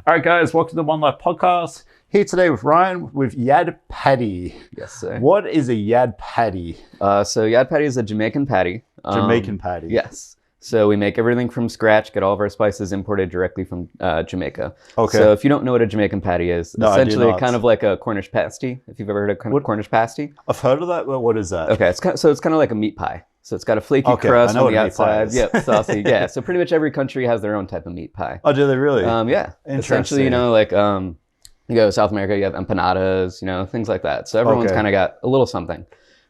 All right, guys, welcome to the Onelife Podcast. Here today with Ryan with Yaad Patty. Yes, sir. What is a Yaad Patty? So Yaad Patty is a Jamaican patty. Jamaican patty. Yes. So we make everything from scratch, get all of our spices imported directly from Jamaica. Okay. So if you don't know what a Jamaican patty is, No, essentially I do not. kind of like a Cornish pasty, if you've ever heard of Cornish pasty. I've heard of that, but what is that? Okay, it's kind of like a meat pie. So it's got a flaky crust I know on the what a meat pie outside. is. Yep, saucy. Yeah. So pretty much every country has their own type of meat pie. Oh, do they really? Yeah. Essentially, you know, like you go to South America, you have empanadas, you know, things like that. So everyone's kind of got a little something.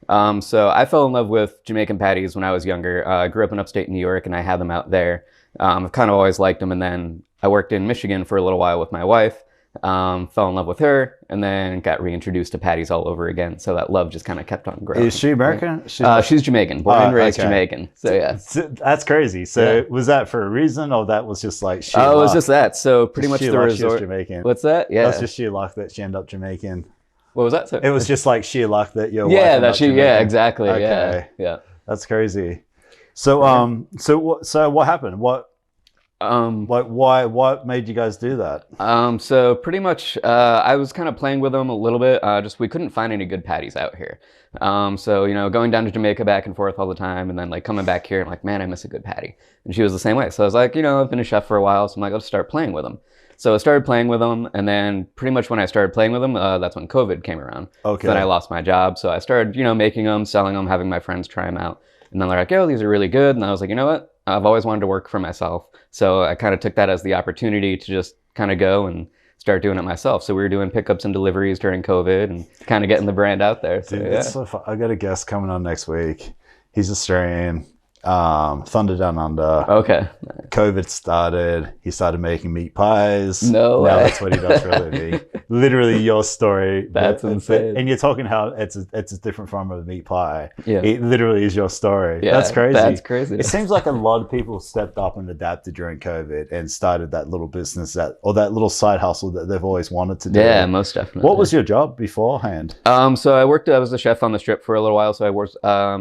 So I fell in love with Jamaican patties when I was younger. I grew up in upstate New York and I had them out there. I've kind of always liked them. And then I worked in Michigan for a little while with my wife, fell in love with her, and then got reintroduced to patties all over again. So that love just kind of kept on growing. Is she American? She's Jamaican, born and raised Jamaican. So yeah. That's crazy. So was that for a reason or that was just like sheer luck? It was just that. So pretty much the She was resort. Jamaican. What's that? Yeah. That's just sheer luck that she ended up Jamaican. What was that? So, It was just like sheer luck that your wife yeah, ended that up she. Jamaican. Yeah, exactly. Okay. Yeah. That's crazy. So so what happened? What made you guys do that? So pretty much, I was kind of playing with them a little bit. Just we couldn't find any good patties out here. So you know, going down to Jamaica back and forth all the time, and then like coming back here, I'm like, man, I miss a good patty. And she was the same way. So I was like, you know, I've been a chef for a while, so I'm like, I'll just start playing with them. So I started playing with them, and then pretty much when I started playing with them, that's when COVID came around. Okay. Then I lost my job, so I started, you know, making them, selling them, having my friends try them out, and then they're like, "Oh, these are really good." And I was like, you know what? I've always wanted to work for myself, so I kind of took that as the opportunity to just kind of go and start doing it myself. So we were doing pickups and deliveries during COVID, and kind of getting the brand out there. So, Dude, yeah. it's so fun. I got a guest coming on next week. He's Australian. Thunder Down Under. Okay. COVID started. He started making meat pies. No way. Now that's what he does for a living. Literally your story. That's insane. And you're talking how it's a different form of meat pie. Yeah. It literally is your story. Yeah, That's crazy. that's crazy. It seems like a lot of people stepped up and adapted during COVID and started that little business or that little side hustle that they've always wanted to do. Yeah, most definitely. What was your job beforehand? So I was a chef on the Strip for a little while. So I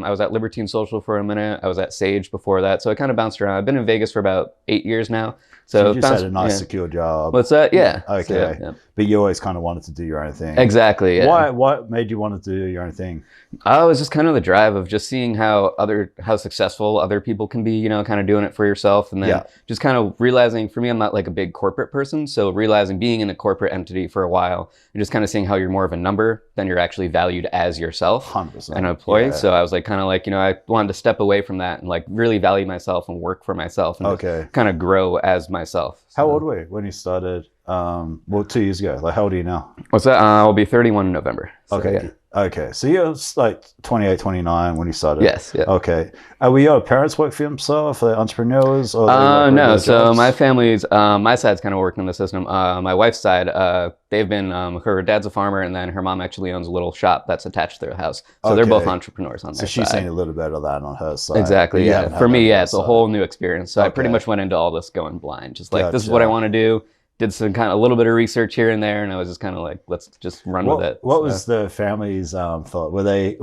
was at Libertine Social for a minute. I was at Sage before that. So I kind of bounced around. I've been in Vegas for about 8 years now. So you just had a nice secure job. What's that? Yeah. Okay. So, yeah. But you always kind of wanted to do your own thing. Exactly. Yeah. What made you want to do your own thing? It was just kind of the drive of just seeing how successful other people can be, you know, kind of doing it for yourself. And then just kind of realizing, for me, I'm not like a big corporate person. So realizing being in a corporate entity for a while and just kind of seeing how you're more of a number than you're actually valued as yourself. 100%. An employee. Yeah. So I was like, kind of like, you know, I wanted to step away from that and like really value myself and work for myself and just kind of grow as myself. So, how old were you when you started? 2 years ago. Like, how old are you now? What's that? I'll be 31 in November. So, Okay. Yeah. Okay. So you're like 28, 29 when you started? Yes. Yeah. Okay. Were your parents work for themselves? Are they entrepreneurs? Or no. So my family's, my side's kind of working in the system. My wife's side, they've been, her dad's a farmer, and then her mom actually owns a little shop that's attached to their house. So they're both entrepreneurs on their side. So she's seen a little bit of that on her side. Exactly. Yeah. For me, it's a whole new experience. So I pretty much went into all this going blind. Just like, this is what I want to do. Did some kind of a little bit of research here and there, and I was just kind of like, let's just run with it. What was the family's thought? Were they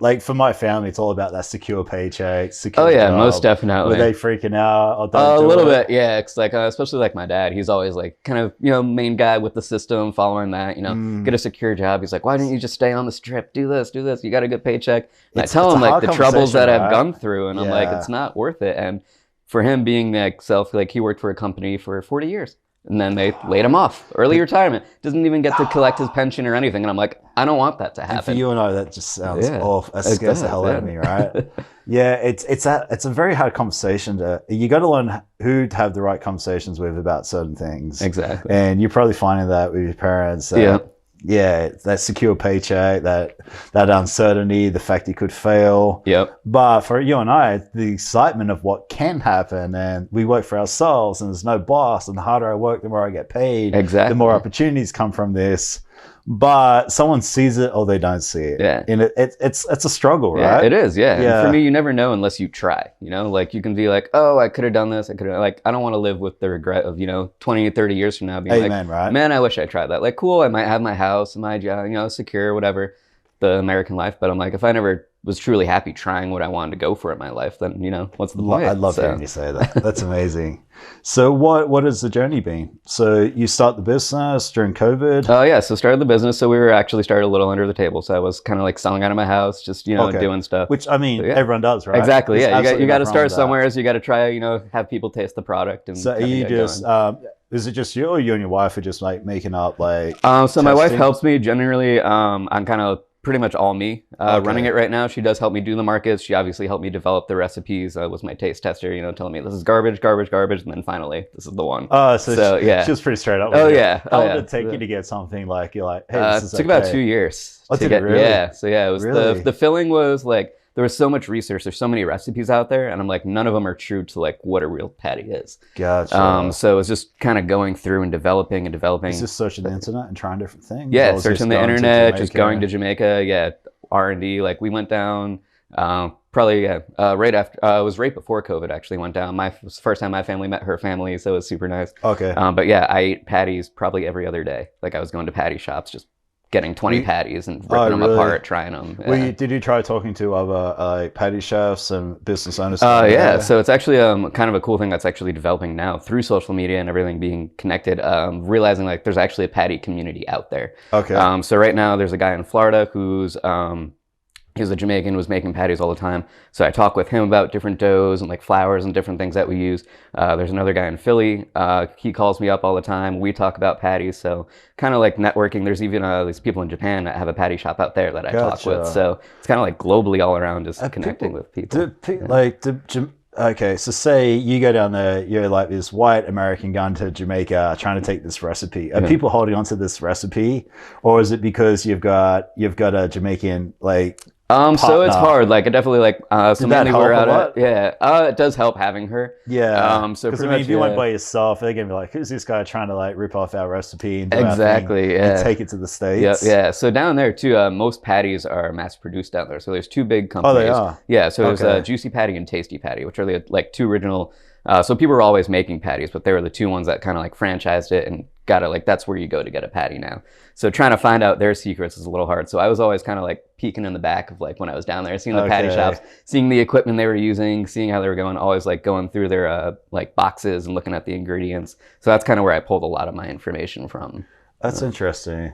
like, for my family, it's all about that secure paycheck, secure job. Most definitely. Were they freaking out? A little bit, yeah. It's like, especially like my dad, he's always like kind of, you know, main guy with the system, following that, you know, get a secure job. He's like, why don't you just stay on the Strip? Do this. You got a good paycheck. And I tell him like the troubles that I've gone through, and I'm like, it's not worth it. And for him being like he worked for a company for 40 years. And then they laid him off. Early retirement. Doesn't even get to collect his pension or anything. And I'm like, I don't want that to happen. And for you and I, that just sounds awful. That scares the hell out of me, right? Yeah, it's a very hard conversation. You got to learn who to have the right conversations with about certain things. Exactly. And you're probably finding that with your parents. Yeah, that secure paycheck, that uncertainty, the fact you could fail. Yep. But for you and I, the excitement of what can happen, and we work for ourselves, and there's no boss, and the harder I work, the more I get paid. Exactly. The more opportunities come from this. But someone sees it or they don't see it. Yeah. And it's a struggle, right? Yeah, it is, yeah. Yeah. And for me, you never know unless you try, you know? Like, you can be like, oh, I could have done this. I don't want to live with the regret of, you know, 20 or 30 years from now being right? Man, I wish I tried that. Like, cool, I might have my house, my job, you know, secure, whatever, the American life. But I'm like, if I never was truly happy trying what I wanted to go for in my life, then, you know, what's the point? I love hearing you say that. That's amazing. So what has the journey been? So you start the business during COVID? Oh yeah, so started the business. So we were actually started a little under the table. So I was kind of like selling out of my house, just, you know, doing stuff. Which, I mean, everyone does, right? Exactly, yeah. You got to start somewhere. So you got to try, you know, have people taste the product. And so are you just, is it just you, or you and your wife are just like making up like so my wife helps me generally. I'm kind of pretty much all me running it right now. She does help me do the markets. She obviously helped me develop the recipes. Was my taste tester, you know, telling me this is garbage, garbage, garbage, and then finally this is the one. So yeah, she was pretty straight up with you. Yeah. How long did it take you to get something like, you're like, hey, this is took about 2 years. Did it really? Yeah. So yeah, it was Really? the filling was like, there was so much research. There's so many recipes out there, and I'm like, none of them are true to like what a real patty is. Gotcha. So it was just kind of going through and developing. Is just searching the internet and trying different things? Yeah, searching the internet, just going to Jamaica. Yeah, R&D. Like we went down probably right after. It was right before COVID actually went down. It was the first time my family met her family, so it was super nice. Okay. But yeah, I ate patties probably every other day. Like I was going to patty shops, just getting 20 patties and ripping them apart, trying them. Yeah. Did you try talking to other patty chefs and business owners? Yeah, so it's actually kind of a cool thing that's actually developing now through social media and everything being connected, realizing like there's actually a patty community out there. Okay. So right now there's a guy in Florida who's he's a Jamaican, was making patties all the time. So I talk with him about different doughs and like flours and different things that we use. There's another guy in Philly. He calls me up all the time. We talk about patties. So kind of like networking. There's even these people in Japan that have a patty shop out there that I talk with. So it's kind of like globally all around, just connecting with people. Okay, so say you go down there, you're like this white American going to Jamaica trying to take this recipe. Are people holding on to this recipe, or is it because you've got a Jamaican like so it's hard. Like it definitely like so mainly we're out at it does help having her. Yeah. So because if you went by yourself, they're gonna be like, who's this guy trying to like rip off our recipe and do exactly and take it to the States? Yeah. So down there too, most patties are mass produced down there. So there's two big companies. Oh, they are. Yeah. So there's Juicy Patty and Tasty Patty, which are the like two original. So people were always making patties, but they were the two ones that kind of like franchised it and got it. Like that's where you go to get a patty now. So trying to find out their secrets is a little hard. So I was always kind of like peeking in the back of like when I was down there, seeing the patty shops, seeing the equipment they were using, seeing how they were going, always like going through their like boxes and looking at the ingredients. So that's kind of where I pulled a lot of my information from. That's interesting.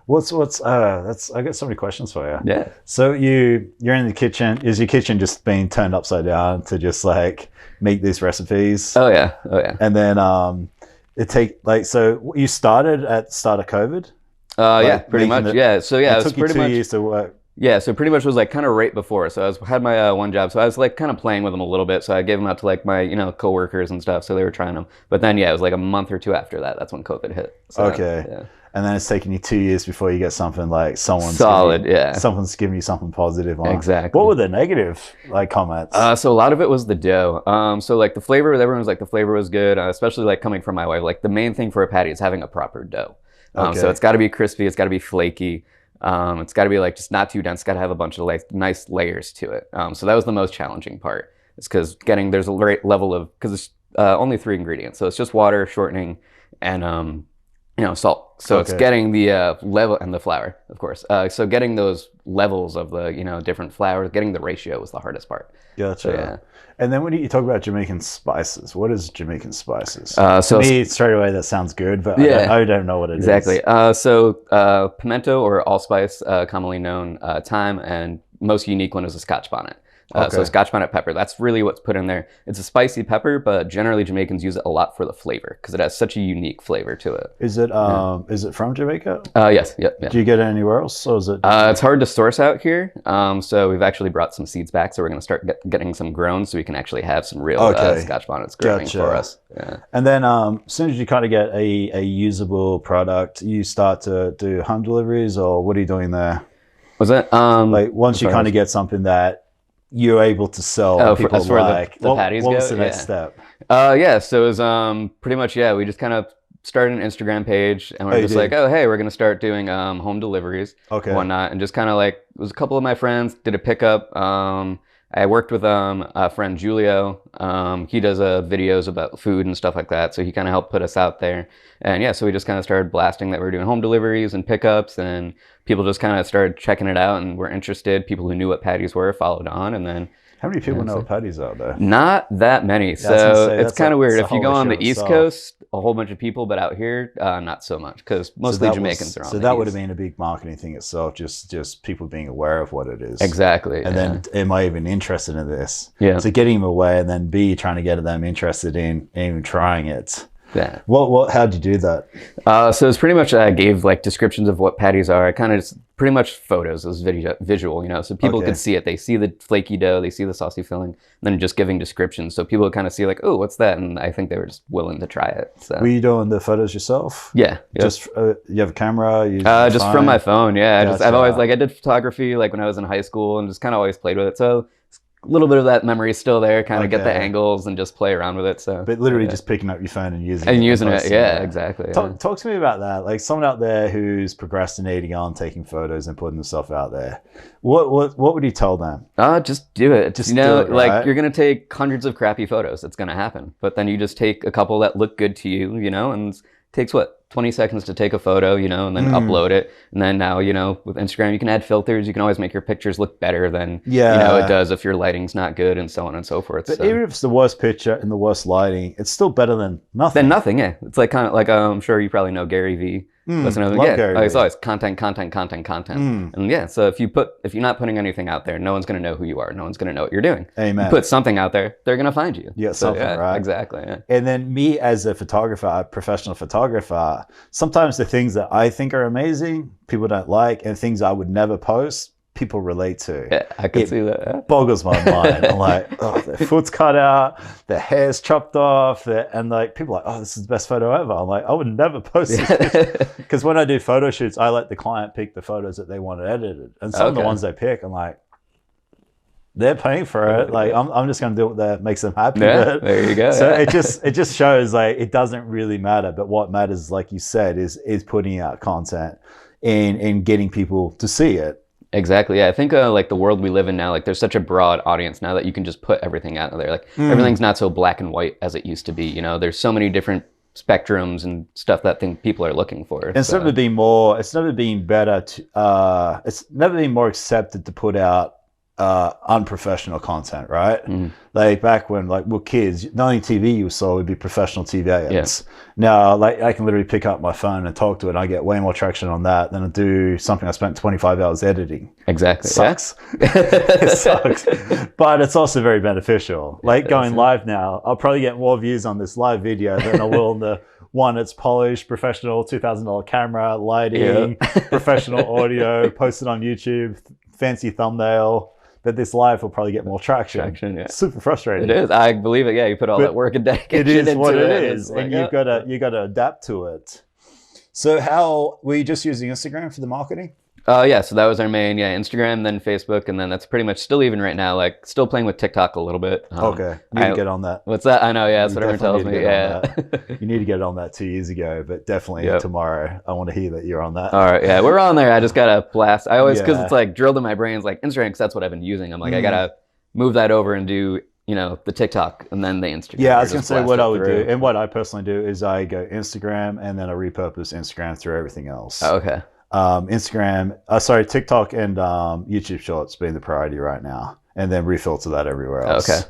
I got so many questions for you. Yeah. So you're in the kitchen. Is your kitchen just being turned upside down to just like make these recipes? Oh yeah. And then so you started at the start of COVID? Yeah, pretty much. Yeah. So yeah, it took you 2 years to work. Yeah, so pretty much was like kind of right before. So had my one job. So I was like kind of playing with them a little bit. So I gave them out to like my, you know, coworkers and stuff. So they were trying them. But then, yeah, it was like a month or two after that. That's when COVID hit. So, yeah. And then it's taken you 2 years before you get something like someone's giving you something positive on. Exactly. What were the negative like comments? So a lot of it was the dough. So like the flavor, everyone was like the flavor was good, especially like coming from my wife. Like the main thing for a patty is having a proper dough. So it's got to be crispy. It's got to be flaky. It's got to be like just not too dense. It's got to have a bunch of like nice layers to it. So that was the most challenging part. It's because there's a right level of, because it's only 3 ingredients. So it's just water, shortening, and salt. So it's getting the level, and the flour, of course. So getting those levels of the different flours, getting the ratio was the hardest part. Gotcha. So, yeah. And then when you talk about Jamaican spices, what is Jamaican spices? To me, straight away, that sounds good, but I don't know what it is. Exactly. So pimento, or allspice, commonly known, thyme, and most unique one is a Scotch bonnet. So Scotch bonnet pepper, that's really what's put in there. It's a spicy pepper, but generally Jamaicans use it a lot for the flavor because it has such a unique flavor to it. Is it from Jamaica? Yes. Yep. Do you get it anywhere else? Or is it? It's hard to source out here. So we've actually brought some seeds back. So we're going to start getting some grown so we can actually have some real Scotch bonnets growing for us. Yeah. And then as soon as you kind of get a usable product, you start to do home deliveries, or what are you doing there? Was it? Like once you kind of get something that you're able to sell, people as far like, the patties what go? was the next step? So it was pretty much, we just kind of started an Instagram page, and we're just like, oh, hey, we're going to start doing home deliveries and whatnot. And just kind of like, it was a couple of my friends did a pickup. I worked with a friend, Julio. He does videos about food and stuff like that. So he kind of helped put us out there. And yeah, so we just kind of started blasting that we were doing home deliveries and pickups, and people just kind of started checking it out and were interested. People who knew what patties were followed on, and then how many people know what patties are there? Not that many. Yeah, so it's kind of weird. If you go on the East Coast, a whole bunch of people, but out here, not so much, because mostly Jamaicans are on the East. So that would have been a big marketing thing itself, just people being aware of what it is. Exactly. And then, am I even interested in this? Yeah. So getting them away, and then B, trying to get them interested in even trying it. Yeah. How'd you do that? So it's pretty much I gave like descriptions of what patties are. I kind of just pretty much photos. It was visual, you know, so people could see it. They see the flaky dough, they see the saucy filling, and then just giving descriptions. So people would kind of see like, oh, what's that? And I think they were just willing to try it. So. Were you doing the photos yourself? Yeah. Just you have a camera? Just from my phone. Yeah. Gotcha. I've always I did photography like when I was in high school, and just kind of always played with it. So a little bit of that memory is still there, kind of get the angles and just play around with it. So, but literally just picking up your phone and using it. Yeah, exactly. Talk to me about that. Like someone out there who's procrastinating on taking photos and putting themselves out there. What would you tell them? Just do it. Just do it, right? Like you're gonna take hundreds of crappy photos. It's gonna happen. But then you just take a couple that look good to you, you know, and it takes 20 seconds to take a photo, you know, and then upload it. And then now, you know, with Instagram, you can add filters. You can always make your pictures look better than, you know, it does if your lighting's not good, and so on and so forth. But even if it's the worst picture and the worst lighting, it's still better than nothing. Yeah. It's like kind of like, I'm sure you probably know Gary Vee. Gary Vee. It's always content. And yeah, so if you're not putting anything out there, no one's going to know who you are. No one's going to know what you're doing. Amen. You put something out there, they're going to find you. Yeah, something, right? Exactly. Yeah. And then me as a photographer, a professional photographer, sometimes the things that I think are amazing, people don't like, and things I would never post, people relate to. Yeah, I could see that. Yeah. Boggles my mind. I'm like, oh, their foot's cut out, their hair's chopped off, and like people are like, oh, this is the best photo ever. I'm like, I would never post this, because when I do photo shoots, I let the client pick the photos that they want edited, and some of the ones they pick, I'm like, they're paying for it. Like I'm just going to do what that makes them happy. Yeah, there you go. So it just shows like it doesn't really matter. But what matters, like you said, is putting out content and getting people to see it. Exactly. Yeah, I think like the world we live in now, like there's such a broad audience now that you can just put everything out there. Like everything's not so black and white as it used to be. You know, there's so many different spectrums and stuff that people are looking for. It's never been more accepted to put out unprofessional content, right? Like back when like we're kids, the only TV you saw would be professional TV ads. Now like I can literally pick up my phone and talk to it, and I get way more traction on that than I do something I spent 25 hours editing. Exactly. Sucks. It sucks. But it's also very beneficial. Like going live now, I'll probably get more views on this live video than I will on the one that's polished, professional, $2,000 camera, lighting, professional audio, posted on YouTube, fancy thumbnail. But this live will probably get more traction. Super frustrating. It is. I believe it. Yeah, you put all that work and dedication into it. It is what it is, and you've got to adapt to it. So, how were you just using Instagram for the marketing? Yeah, so that was our main, Instagram, then Facebook, and then that's pretty much still even right now, like still playing with TikTok a little bit. Okay, you need to get on that. What's that? I know, yeah, that's what everyone tells me. Yeah. You need to get on that 2 years ago, but definitely tomorrow, I want to hear that you're on that. All right, yeah, we're on there. I just got to blast. I always, because it's like drilled in my brain, it's like Instagram, because that's what I've been using. I'm like, I got to move that over and do, the TikTok and then the Instagram. Yeah, I was going to say what I would do, and what I personally do is I go Instagram and then I repurpose Instagram through everything else. Oh, okay. TikTok and YouTube Shorts being the priority right now, and then refilter that everywhere else. Okay.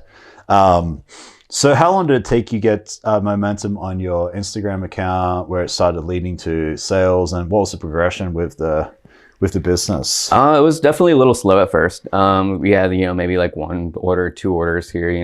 So how long did it take you get momentum on your Instagram account where it started leading to sales, and what was the progression with the business? It was definitely a little slow at first. We had, maybe like 1 order, 2 orders here,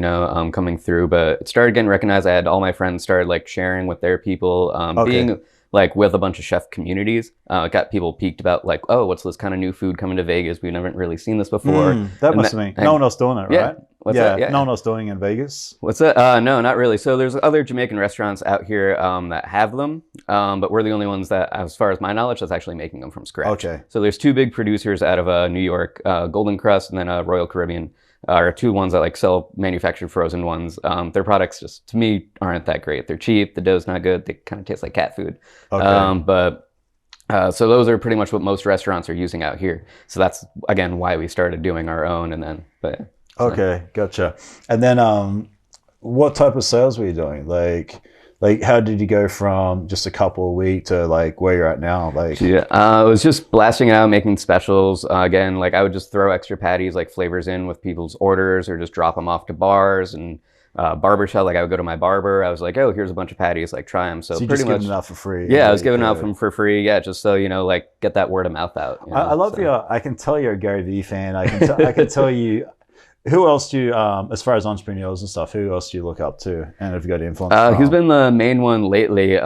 coming through, but it started getting recognized. I had all my friends started like sharing with their people, being like with a bunch of chef communities. It got people peaked about like, oh, what's this kind of new food coming to Vegas? We've never really seen this before. That must mean no one else doing it, right? What's that? Yeah. No one else doing it in Vegas. What's that? No, not really. So there's other Jamaican restaurants out here that have them, but we're the only ones that, as far as my knowledge, that's actually making them from scratch. Okay. So there's 2 big producers out of New York, Golden Crust and then Royal Caribbean. Are 2 ones that like sell manufactured frozen ones. Their products just, to me, aren't that great. They're cheap. The dough's not good. They kind of taste like cat food. Okay. So those are pretty much what most restaurants are using out here. So that's, again, why we started doing our own. And then, So. Okay, gotcha. And then what type of sales were you doing? Like how did you go from just a couple a week to like where you're at now? Like, Yeah, I was just blasting it out, making specials. Again, like I would just throw extra patties, like flavors in with people's orders, or just drop them off to bars and barbershop. Like I would go to my barber. I was like, oh, here's a bunch of patties, like try them. So you pretty just much giving it out for free. Yeah, I was giving out them for free. Yeah, just so like get that word of mouth out. I love I can tell you're a Gary Vee fan. I can tell you. Who else do you, as far as entrepreneurs and stuff, who else do you look up to? And have you got influence? Who's been the main one lately?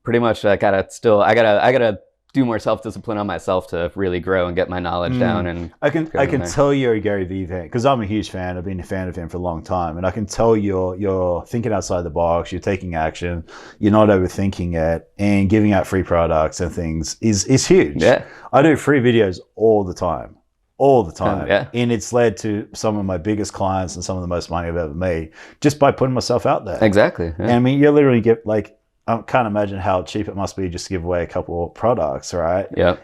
Pretty much I gotta do more self-discipline on myself to really grow and get my knowledge down. And I can tell you're a Gary Vee fan because I'm a huge fan. I've been a fan of him for a long time. And I can tell you're thinking outside the box, you're taking action, you're not overthinking it, and giving out free products and things is huge. Yeah. I do free videos all the time. Yeah. And it's led to some of my biggest clients and some of the most money I've ever made just by putting myself out there. Exactly. Yeah. And I mean, you literally get like, I can't imagine how cheap it must be just to give away a couple of products, right? Yeah.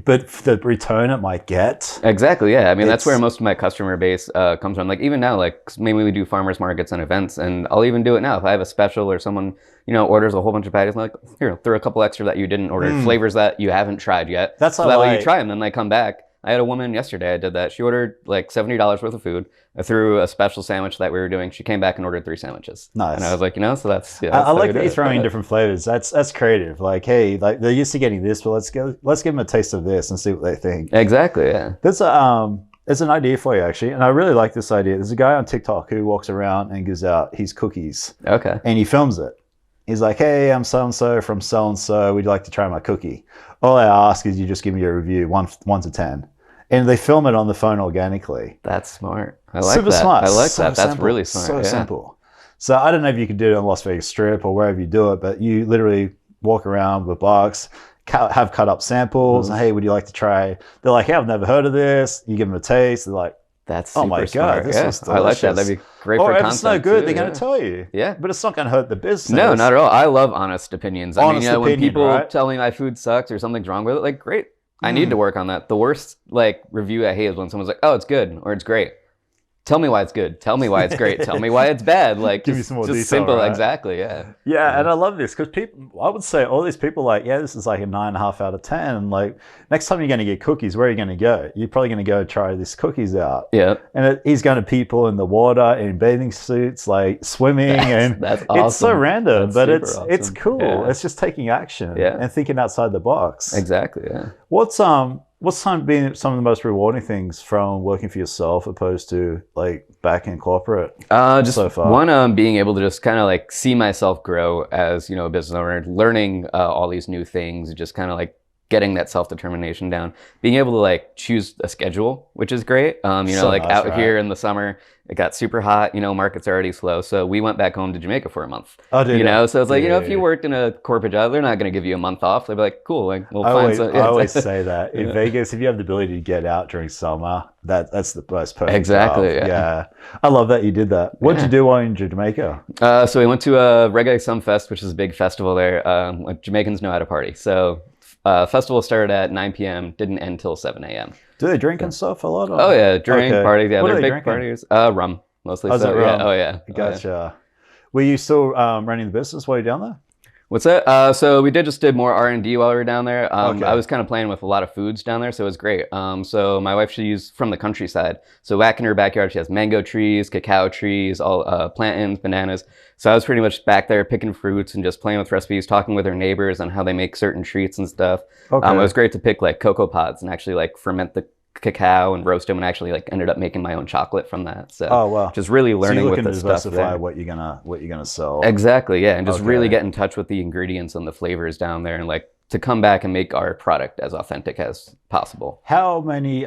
But the return it might get. Exactly. Yeah. I mean, that's where most of my customer base comes from. Like even now, like mainly we do farmers markets and events, and I'll even do it now if I have a special or someone orders a whole bunch of patties. I'm like, here, throw a couple extra that you didn't order, flavors that you haven't tried yet. That's so that way you try them, then they come back. I had a woman yesterday, I did that. She ordered like $70 worth of food. I threw a special sandwich that we were doing. She came back and ordered 3 sandwiches. Nice. And I was like, so that's, I like that you're throwing in different flavors. That's creative. Like, hey, like they're used to getting this, but let's give them a taste of this and see what they think. Exactly, yeah. There's an idea for you actually. And I really like this idea. There's a guy on TikTok who walks around and gives out his cookies. Okay. And he films it. He's like, hey, I'm so-and-so from so-and-so. Would you like to try my cookie? All I ask is you just give me a review, 1 to 10. And they film it on the phone organically. That's smart. I like Super that. smart. I like So that. That's simple. really smart. So yeah. simple. So I don't know if you could do it on Las Vegas Strip or wherever you do it, but you literally walk around with a box, have cut up samples, and hey, would you like to try? They're like, hey, I've never heard of this. You give them a taste. They're like, that's super oh my smart. God, this is delicious. I like that. That'd be great for content. Or if it's no good, too, they're going to tell you. Yeah. But it's not going to hurt the business. No, not at all. I love honest opinions. Honest when opinion, people right? tell me my food sucks or something's wrong with it, like, great. I need to work on that. The worst review I hate is when someone's like, oh, it's good or it's great. Tell me why it's good. Tell me why it's great. Tell me why it's bad. Like, give me some more detail, simple. right? Exactly. Yeah. Yeah, and I love this because I would say all these people like, yeah, this is like a 9.5 out of 10. Like, next time you're going to get cookies, where are you going to go? You're probably going to go try these cookies out. Yeah. And he's going to people in the water in bathing suits, like swimming, that's awesome. It's so random, but it's awesome. cool. Yeah. It's just taking action Yeah. and thinking outside the box. Exactly. Yeah. What's been some of the most rewarding things from working for yourself opposed to like back in corporate? Just so far? One, being able to just kind of like see myself grow as a business owner, learning all these new things, just kind of like getting that self-determination down, being able to like choose a schedule, which is great. So like nice, out right? here in the summer, it got super hot, markets are already slow. So we went back home to Jamaica for a month. Oh, dude, so it's like, if you worked in a corporate job, they're not going to give you a month off. They'd be like, cool, like we'll find some. I always say that in Vegas, if you have the ability to get out during summer, that's the most perfect Exactly. job. Yeah. I love that you did that. What did you do while in Jamaica? So we went to a Reggae Sumfest, which is a big festival there. Jamaicans know how to party. So festival started at 9 p.m., didn't end till 7 a.m. Do they drink and stuff a lot? Or? Oh yeah, drink, party. Yeah, What they're are they big drinking? parties. Rum, mostly. Oh, is it rum? Yeah. Oh yeah. Gotcha. Were you still running the business while you're down there? What's that? So we did more R&D while we were down there. Okay. I was kind of playing with a lot of foods down there, so it was great. So my wife, she's from the countryside. So back in her backyard, she has mango trees, cacao trees, all plantains, bananas. So I was pretty much back there picking fruits and just playing with recipes, talking with her neighbors on how they make certain treats and stuff. Okay. It was great to pick like cocoa pods and actually like ferment the cacao and roast them, and actually like ended up making my own chocolate from that. So Oh wow. just really learning with the stuff diversify there. what you're gonna sell. Exactly, yeah, and just really Okay. get in touch with the ingredients and the flavors down there, and like to come back and make our product as authentic as possible. How many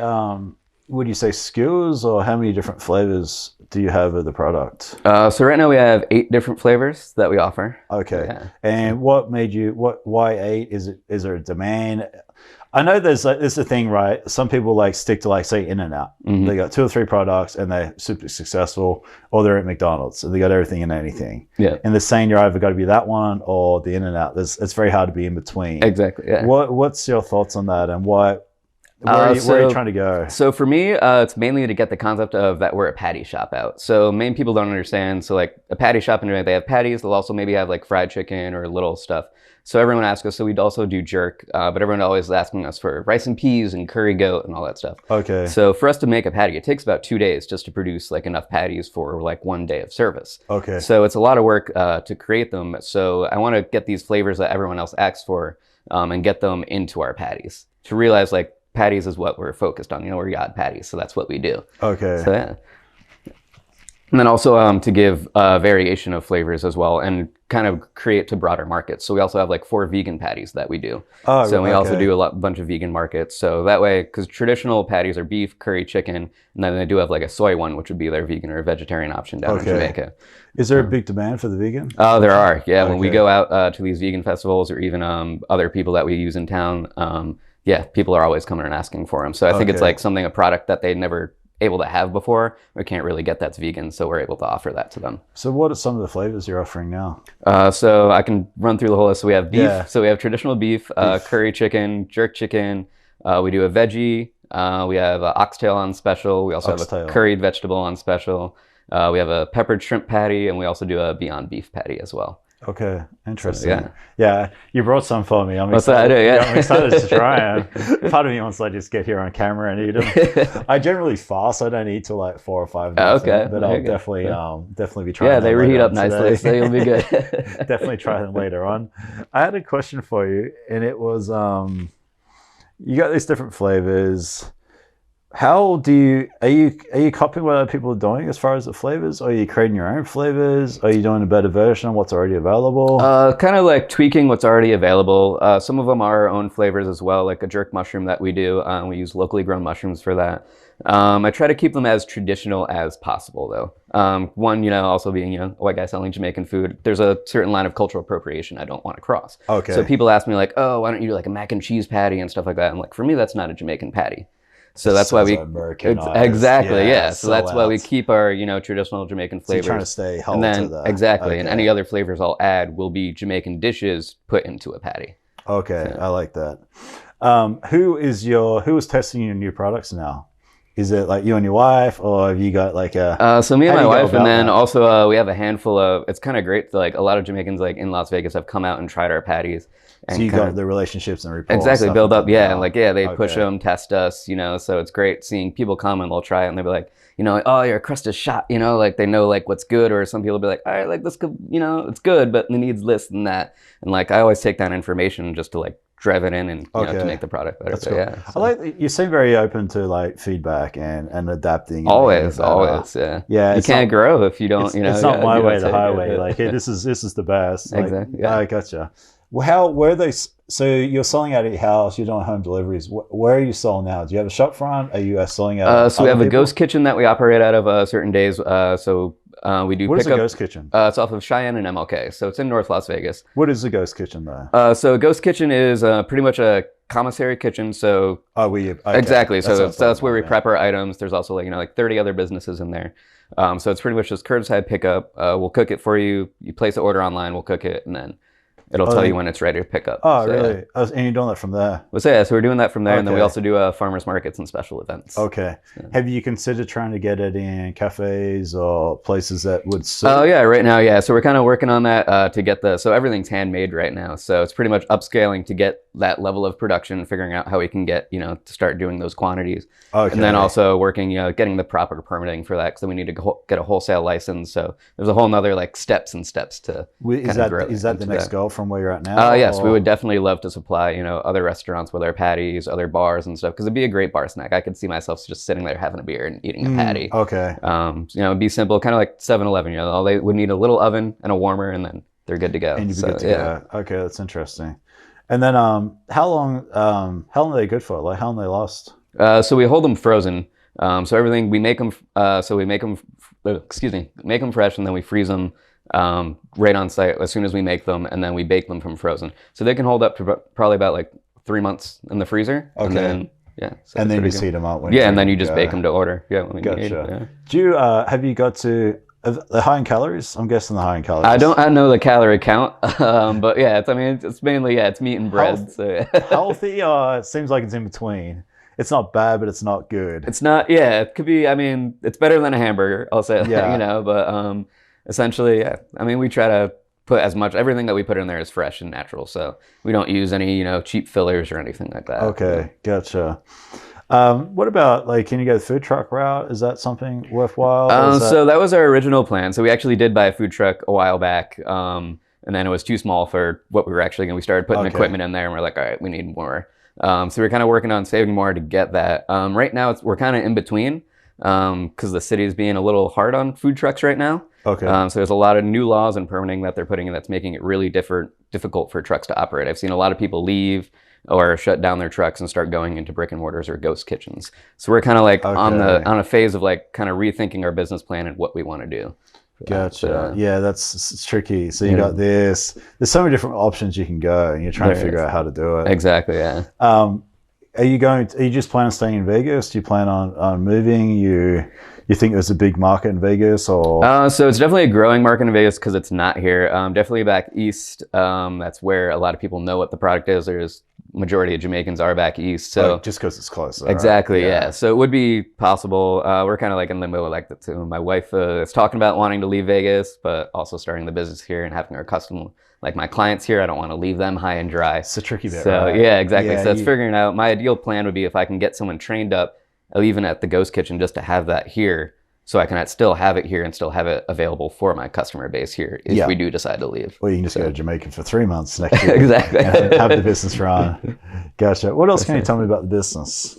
would you say SKUs or how many different flavors do you have of the product? So right now we have 8 different flavors that we offer. Okay. Yeah. And what made you why 8? Is there a demand? I know there's a thing, right? Some people like stick to like say In-N-Out. Mhm. They got 2 or 3 products and they're super successful, or they're at McDonald's and they got everything and anything. Yeah. And they're saying you're either got to be that one or the In-N-Out. It's very hard to be in between. Exactly. Yeah. What's your thoughts on that, and why? Where are you trying to go? So for me, it's mainly to get the concept of that we're a patty shop out. So main people don't understand. So like a patty shop, and they have patties. They'll also maybe have like fried chicken or little stuff. So everyone asks us, so we'd also do jerk, but everyone always is asking us for rice and peas and curry goat and all that stuff. Okay. So for us to make a patty, it takes about 2 days just to produce like enough patties for like 1 day of service. Okay. So it's a lot of work to create them. So I want to get these flavors that everyone else asks for and get them into our patties to realize like patties is what we're focused on. We're Yaad Patty, so that's what we do. Okay. So yeah. And then also to give variation of flavors as well and kind of create to broader markets. So we also have like 4 vegan patties that we do. Oh, so we also do a bunch of vegan markets. So that way, because traditional patties are beef, curry, chicken, and then they do have like a soy one, which would be their vegan or vegetarian option down in Jamaica. Is there a big demand for the vegan? Oh, there are. Yeah, when we go out to these vegan festivals or even other people that we use in town, yeah, people are always coming and asking for them. So I think it's like a product that they never able to have before, we can't really get that's vegan, so we're able to offer that to them. So what are some of the flavors you're offering now? So I can run through the whole list. So we have beef, so we have traditional beef. Curry chicken, jerk chicken, we do a veggie, we have oxtail on special, we also have a curried vegetable on special, we have a peppered shrimp patty, and we also do a Beyond Beef patty as well. Okay, interesting. So, yeah, you brought some for me. I'm excited to try them. Part of me wants to just get here on camera and eat them. I generally fast. I don't eat till like 4 or 5 minutes. Okay, but I'll definitely be trying. Yeah, they reheat up nicely, so you'll be good. Definitely try them later on. I had a question for you, and it was, you got these different flavors. How do you, are you copying what other people are doing as far as the flavors? Or are you creating your own flavors? Are you doing a better version of what's already available? Kind of like tweaking what's already available. Some of them are our own flavors as well, like a jerk mushroom that we do. We use locally grown mushrooms for that. I try to keep them as traditional as possible though. One, also being, a white guy selling Jamaican food, there's a certain line of cultural appropriation I don't want to cross. Okay. So people ask me like, oh, why don't you do like a mac and cheese patty and stuff like that? I'm like, for me, that's not a Jamaican patty. So that's why we exactly yeah. So that's why we keep our traditional Jamaican flavors. So you're trying to stay held and then to that. Exactly, and any other flavors I'll add will be Jamaican dishes put into a patty. Okay, so. I like that. Who is testing your new products now? Is it like you and your wife, or have you got like a? So me and my wife, and then also we have a handful of. It's kind of great. Like a lot of Jamaicans, like in Las Vegas, have come out and tried our patties. And so you got the relationships and rapport. Exactly, build up, they push them, test us, so it's great seeing people come and they'll try it and they'll be like, oh, your crust is shot, like they know like what's good, or some people will be like, all right, like this could, it's good, but it needs this and that. And like I always take that information just to like drive it in and to make the product better. That's cool. Yeah. So. I like you seem very open to like feedback and adapting. Always, Yeah. You can't grow if you don't. It's not my way, the highway. Like, hey, this is the best. Like, exactly. Yeah. I gotcha. Well, where are they? So you're selling out at your house. You're doing home deliveries. Where are you selling now? Do you have a shop front? Are you selling out? So we have a ghost kitchen that we operate out of certain days. We do. What is a ghost kitchen? It's off of Cheyenne and MLK. So it's in North Las Vegas. What is a ghost kitchen though? So a ghost kitchen is pretty much a commissary kitchen. So exactly. So that's where we prep our items. There's also like 30 other businesses in there. So it's pretty much just curbside pickup. We'll cook it for you. You place the order online. We'll cook it, and then it'll tell you when it's ready to pick up. Oh, so, really? And you're doing that from there? So we're doing that from there, and then we also do farmers markets and special events. Okay. So. Have you considered trying to get it in cafes or places that would serve? Oh, yeah, right now, yeah. So we're kind of working on that to get so everything's handmade right now. So it's pretty much upscaling to get that level of production, figuring out how we can get, to start doing those quantities. Okay. And then also working, getting the proper permitting for that, because then we need to get a wholesale license. So there's a whole nother steps to Is that the next goal from where you're at now? Yes, we would definitely love to supply, other restaurants with our patties, other bars and stuff, because it'd be a great bar snack. I could see myself just sitting there having a beer and eating a patty. Okay. It'd be simple, kind of like 7-Eleven. All they would need a little oven and a warmer, and then they're good to go. And you'd be good to go. Okay, that's interesting. And then, how long are they good for? Like, how long they last? So we hold them frozen. So everything we make them. Make them fresh, and then we freeze them right on site as soon as we make them, and then we bake them from frozen. So they can hold up to probably about 3 months in the freezer. Okay. And then, so and then you heat them up. And then you just bake them to order. Yeah. Gotcha. Do you have you got to? The high in calories? I'm guessing the high in calories. I know the calorie count, but yeah, it's mainly it's meat and bread. Healthy, it seems like it's in between. it's not bad, but it's not good. It's not, yeah, it could be, I mean, it's better than a hamburger, I'll say, Yeah. you know, but essentially, yeah, I mean, we try to put everything that we put in there is fresh and natural. So we don't use any, you know, cheap fillers or anything like that. Okay, gotcha. What about, like, can you go the food truck route? Is that something worthwhile? So that was our original plan. So we actually did buy a food truck a while back. And then it was too small for what we were actually going. We started putting equipment in there and we're like, all right, we need more. So we're kind of working on saving more to get that. Right now we're kind of in between because the city is being a little hard on food trucks right now. Okay. So there's a lot of new laws and permitting that they're putting in that's making it really difficult for trucks to operate. I've seen a lot of people leave or shut down their trucks and start going into brick and mortars or ghost kitchens. So we're kind of like on a phase of like kind of rethinking our business plan and what we want to do. Gotcha. Yeah, it's tricky. So you got this. There's so many different options you can go, and you're trying to figure out how to do it. Exactly. Yeah. Are you just plan on staying in Vegas? Do you plan on moving? You think there's a big market in Vegas, or? So it's definitely a growing market in Vegas because it's not here. Definitely back east. That's where a lot of people know what the product is. There's majority of Jamaicans are back east. So just because it's close. Exactly. Right? Yeah. So it would be possible. We're kind of like in limbo like that too. My wife is talking about wanting to leave Vegas, but also starting the business here and having our custom, like my clients here. I don't want to leave them high and dry. It's a tricky bit. So right? yeah, exactly. So it's figuring out. My ideal plan would be if I can get someone trained up, even at the ghost kitchen, just to have that here. So I can still have it here and still have it available for my customer base here if we do decide to leave. Well, you can just go to Jamaica for 3 months next year. Exactly. And have the business run. Gotcha. What else can you tell me about the business?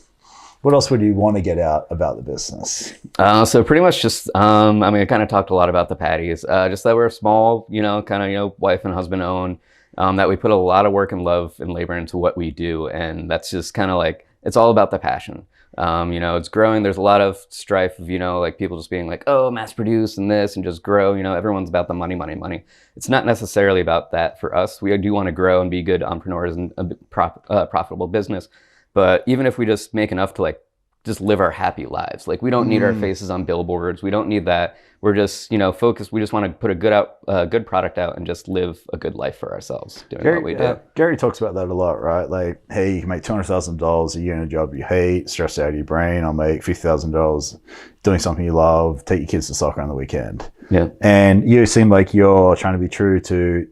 What else would you want to get out about the business? So pretty much just, I mean, I kind of talked a lot about the patties. Just that we're small, you know, kind of, you know, wife and husband owned. That we put a lot of work and love and labor into what we do. And that's just kind of like, it's all about the passion. You know, it's growing. There's a lot of strife of, you know, like people just being like, oh, mass produce and this and just grow. You know, everyone's about the money, money, money. It's not necessarily about that for us. We do want to grow and be good entrepreneurs and a profitable business. But even if we just make enough to like just live our happy lives, like we don't need our faces on billboards. We don't need that. We're just, you know, focused. We just want to put a good product out and just live a good life for ourselves doing what we do. Gary talks about that a lot, right? Like, hey, you can make $200,000 a year in a job you hate, stressed out of your brain. I'll make $50,000 doing something you love, take your kids to soccer on the weekend. Yeah. And you seem like you're trying to be true to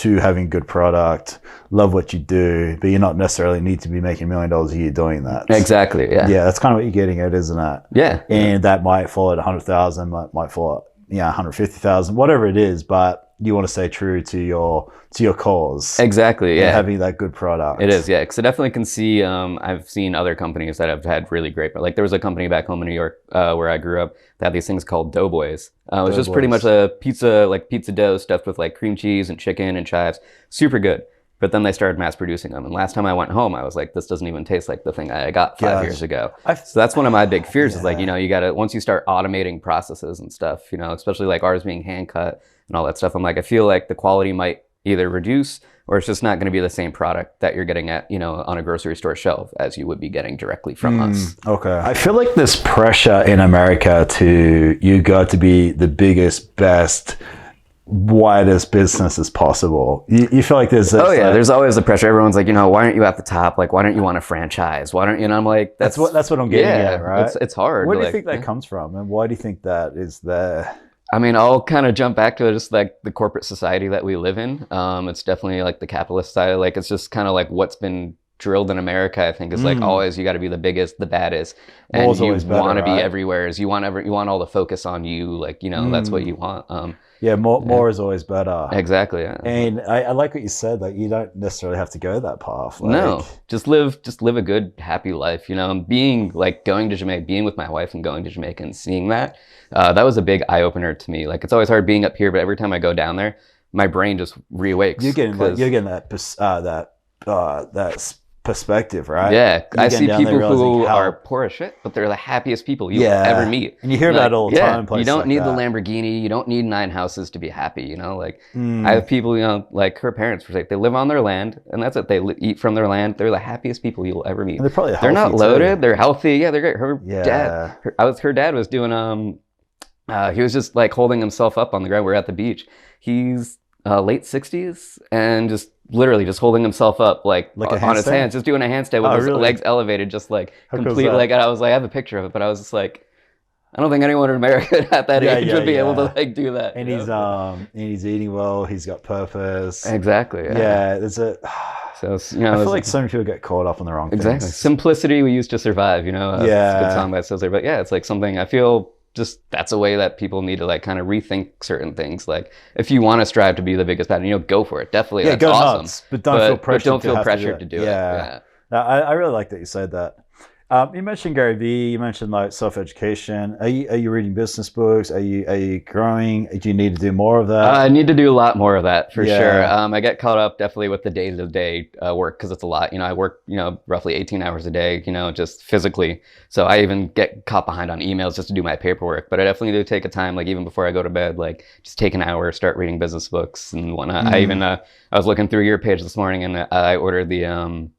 having good product, love what you do, but you're not necessarily need to be making $1 million a year doing that. Exactly. Yeah. Yeah, that's kind of what you're getting at, isn't it? Yeah. And that might fall at 100,000, might fall at 150,000, whatever it is, but you want to stay true to your cause. Exactly. Yeah. And having that good product. It is. Yeah. Because I definitely can see. I've seen other companies that have had really great. Like there was a company back home in New York where I grew up that had these things called Doughboys. It was just pretty much a pizza dough stuffed with like cream cheese and chicken and chives. Super good. But then they started mass producing them. And last time I went home, I was like, this doesn't even taste like the thing I got 5 years ago. So that's one of my big fears is like, you know, you got to, once you start automating processes and stuff, you know, especially like ours being hand cut and all that stuff, I'm like, I feel like the quality might either reduce or it's just not going to be the same product that you're getting at, you know, on a grocery store shelf as you would be getting directly from us. Okay. I feel like there's pressure in America you got to be the biggest, best, widest business as possible. You feel like there's this, there's always the pressure. Everyone's like, you know, why aren't you at the top? Like, why don't you want a franchise? Why don't you? And I'm like, that's what I'm getting at, right? It's hard. Where do you think that comes from, and why do you think that is there? I mean, I'll kind of jump back to it, just like the corporate society that we live in. It's definitely like the capitalist side. Like, it's just kind of like what's been drilled in America, I think, is like always you got to be the biggest, the baddest, and you want to be everywhere. You want all the focus on you, like, you know, that's what you want. More is always better. Exactly. Yeah. And I like what you said. Like, you don't necessarily have to go that path. Like, no, just live a good, happy life. You know, being like going to Jamaica, being with my wife and going to Jamaica and seeing that was a big eye opener to me. Like, it's always hard being up here, but every time I go down there, my brain just reawakes. You're getting that perspective, right? Yeah, I see people who are poor as shit, but they're the happiest people you'll ever meet. And you hear about it all the time. You don't need the Lamborghini. You don't need 9 houses to be happy. You know, like I have people, you know, like her parents, they live on their land, and that's it. They eat from their land. They're the happiest people you'll ever meet. And they're probably healthy. They're not loaded. Too. They're healthy. Yeah, they're great. Her dad was doing he was just like holding himself up on the ground. We're at the beach. He's late 60s, and just literally just holding himself up like on his hands, just doing a handstand with his legs elevated, just like completely. Like, I was like, I have a picture of it, but I was just like, I don't think anyone in America at that age would be able to like do that. And he's eating well. He's got purpose. Exactly. Yeah. There's a. So, I feel like so many people get caught up on the wrong things. Simplicity we used to survive, It's a good song by Sizzler. But yeah, it's like something I feel just that's a way that people need to like kind of rethink certain things. Like if you want to strive to be the biggest patty, go for it. Definitely. Yeah, go awesome. Nuts, but don't feel pressured to do it. Yeah. I really like that you said that. You mentioned Gary Vee. You mentioned like self-education. Are you reading business books? Are you growing? Do you need to do more of that? I need to do a lot more of that for sure. I get caught up definitely with the day-to-day work because it's a lot. I work roughly 18 hours a day. Just physically. So I even get caught behind on emails just to do my paperwork. But I definitely do take a time, like even before I go to bed, like just take an hour, start reading business books and whatnot. I even I was looking through your page this morning and I ordered the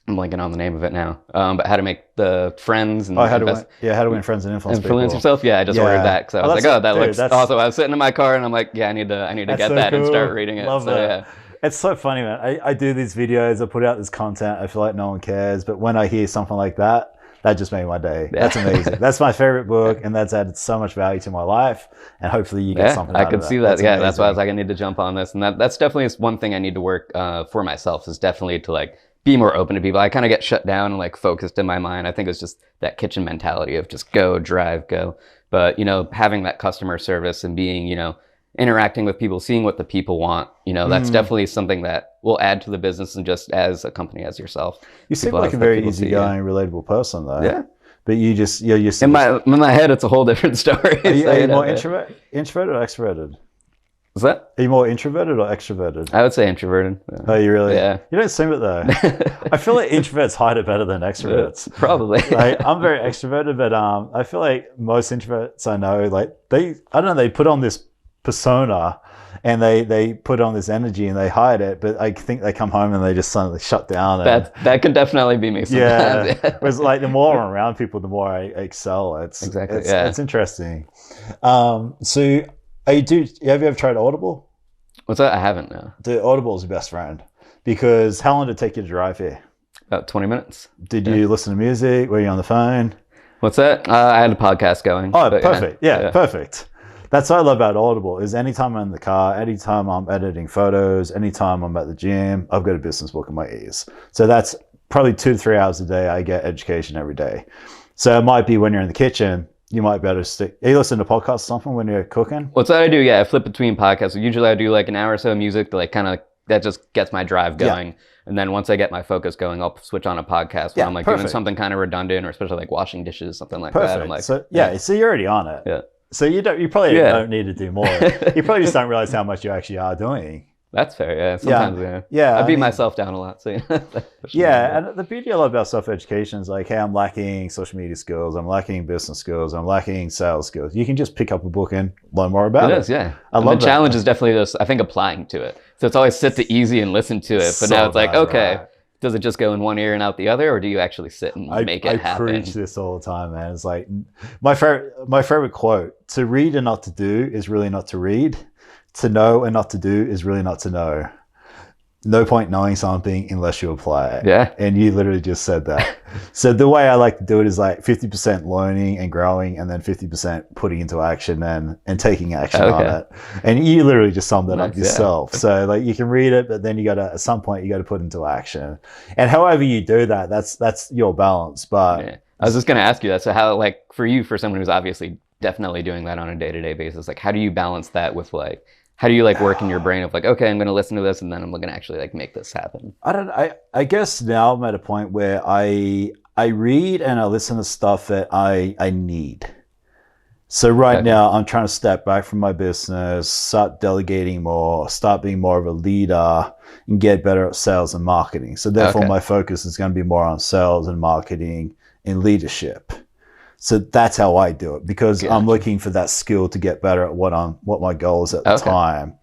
I'm blanking on the name of it now. But how to make the friends and how to win friends and influence yourself. Yeah, I just ordered that because I was like, that looks awesome. I was sitting in my car and I'm like, I need to get that and start reading it. Love that. Yeah. It's so funny, man. I do these videos, I put out this content, I feel like no one cares, but when I hear something like that just made my day. Yeah. That's amazing. That's my favorite book, and that's added so much value to my life, and hopefully you get something out of that. I could see that. That's why I was like, I need to jump on this, and that's definitely one thing I need to work for myself, is definitely to like be more open to people. I kind of get shut down and like focused in my mind. I think it's just that kitchen mentality of just go, drive, go. But, having that customer service and being, interacting with people, seeing what the people want, that's definitely something that will add to the business, and just as a company as yourself. You seem like a very easygoing, relatable person though. Yeah. But you just, you're in my head, it's a whole different story. Are you more introverted or extroverted? What's that? Are you more introverted or extroverted? I would say introverted. Yeah. Oh, you really? Yeah. You don't seem it though. I feel like introverts hide it better than extroverts. Yeah, probably. Like, I'm very extroverted, but I feel like most introverts I know, like they put on this persona and they put on this energy and they hide it, but I think they come home and they just suddenly shut down. That can definitely be me sometimes. Yeah. Whereas like the more I'm around people, the more I excel. It's interesting. So have you ever tried Audible? What's that? I haven't, no. Audible is your best friend, because how long did it take you to drive here? About 20 minutes. Did you listen to music? Were you on the phone? What's that? I had a podcast going. Oh, perfect. Yeah, perfect. That's what I love about Audible, is anytime I'm in the car, anytime I'm editing photos, anytime I'm at the gym, I've got a business book in my ears. So that's probably 2 to 3 hours a day. I get education every day. So it might be when you're in the kitchen, you might be able to stick. Are you listening to podcasts or something when you're cooking? What's that I do? Yeah, I flip between podcasts. So usually I do like an hour or so of music to like kind of, that just gets my drive going. Yeah. And then once I get my focus going, I'll switch on a podcast when I'm like doing something kind of redundant, or especially like washing dishes, something like that. I'm like, so you're already on it. Yeah. So you probably don't need to do more. You probably just don't realize how much you actually are doing. That's fair, yeah. Sometimes, I beat myself down a lot. So and the beauty I love about self-education is like, hey, I'm lacking social media skills, I'm lacking business skills, I'm lacking sales skills. You can just pick up a book and learn more about it. It is, yeah. The challenge is definitely just, I think, applying to it. So it's always sit to easy and listen to it. But now it's like, okay, does it just go in one ear and out the other, or do you actually sit and make it happen? I preach this all the time, man. It's like my favorite quote: "To read and not to do is really not to read. To know and not to do is really not to know. No point knowing something unless you apply it." Yeah. And you literally just said that. So the way I like to do it is like 50% learning and growing, and then 50% putting into action and taking action on it. And you literally just summed that up yourself. Yeah. So like you can read it, but then at some point you got to put into action. And however you do that, that's your balance. But I was just going to ask you that. So how, like, for you, for someone who's obviously definitely doing that on a day-to-day basis, like how do you balance that with like, how do you like work in your brain of like, okay, I'm going to listen to this and then I'm going to actually like make this happen? I guess now I'm at a point where I read and I listen to stuff that I need. So now I'm trying to step back from my business, start delegating more, start being more of a leader, and get better at sales and marketing. So therefore my focus is going to be more on sales and marketing and leadership. So that's how I do it, because I'm looking for that skill to get better at what my goal is at the time.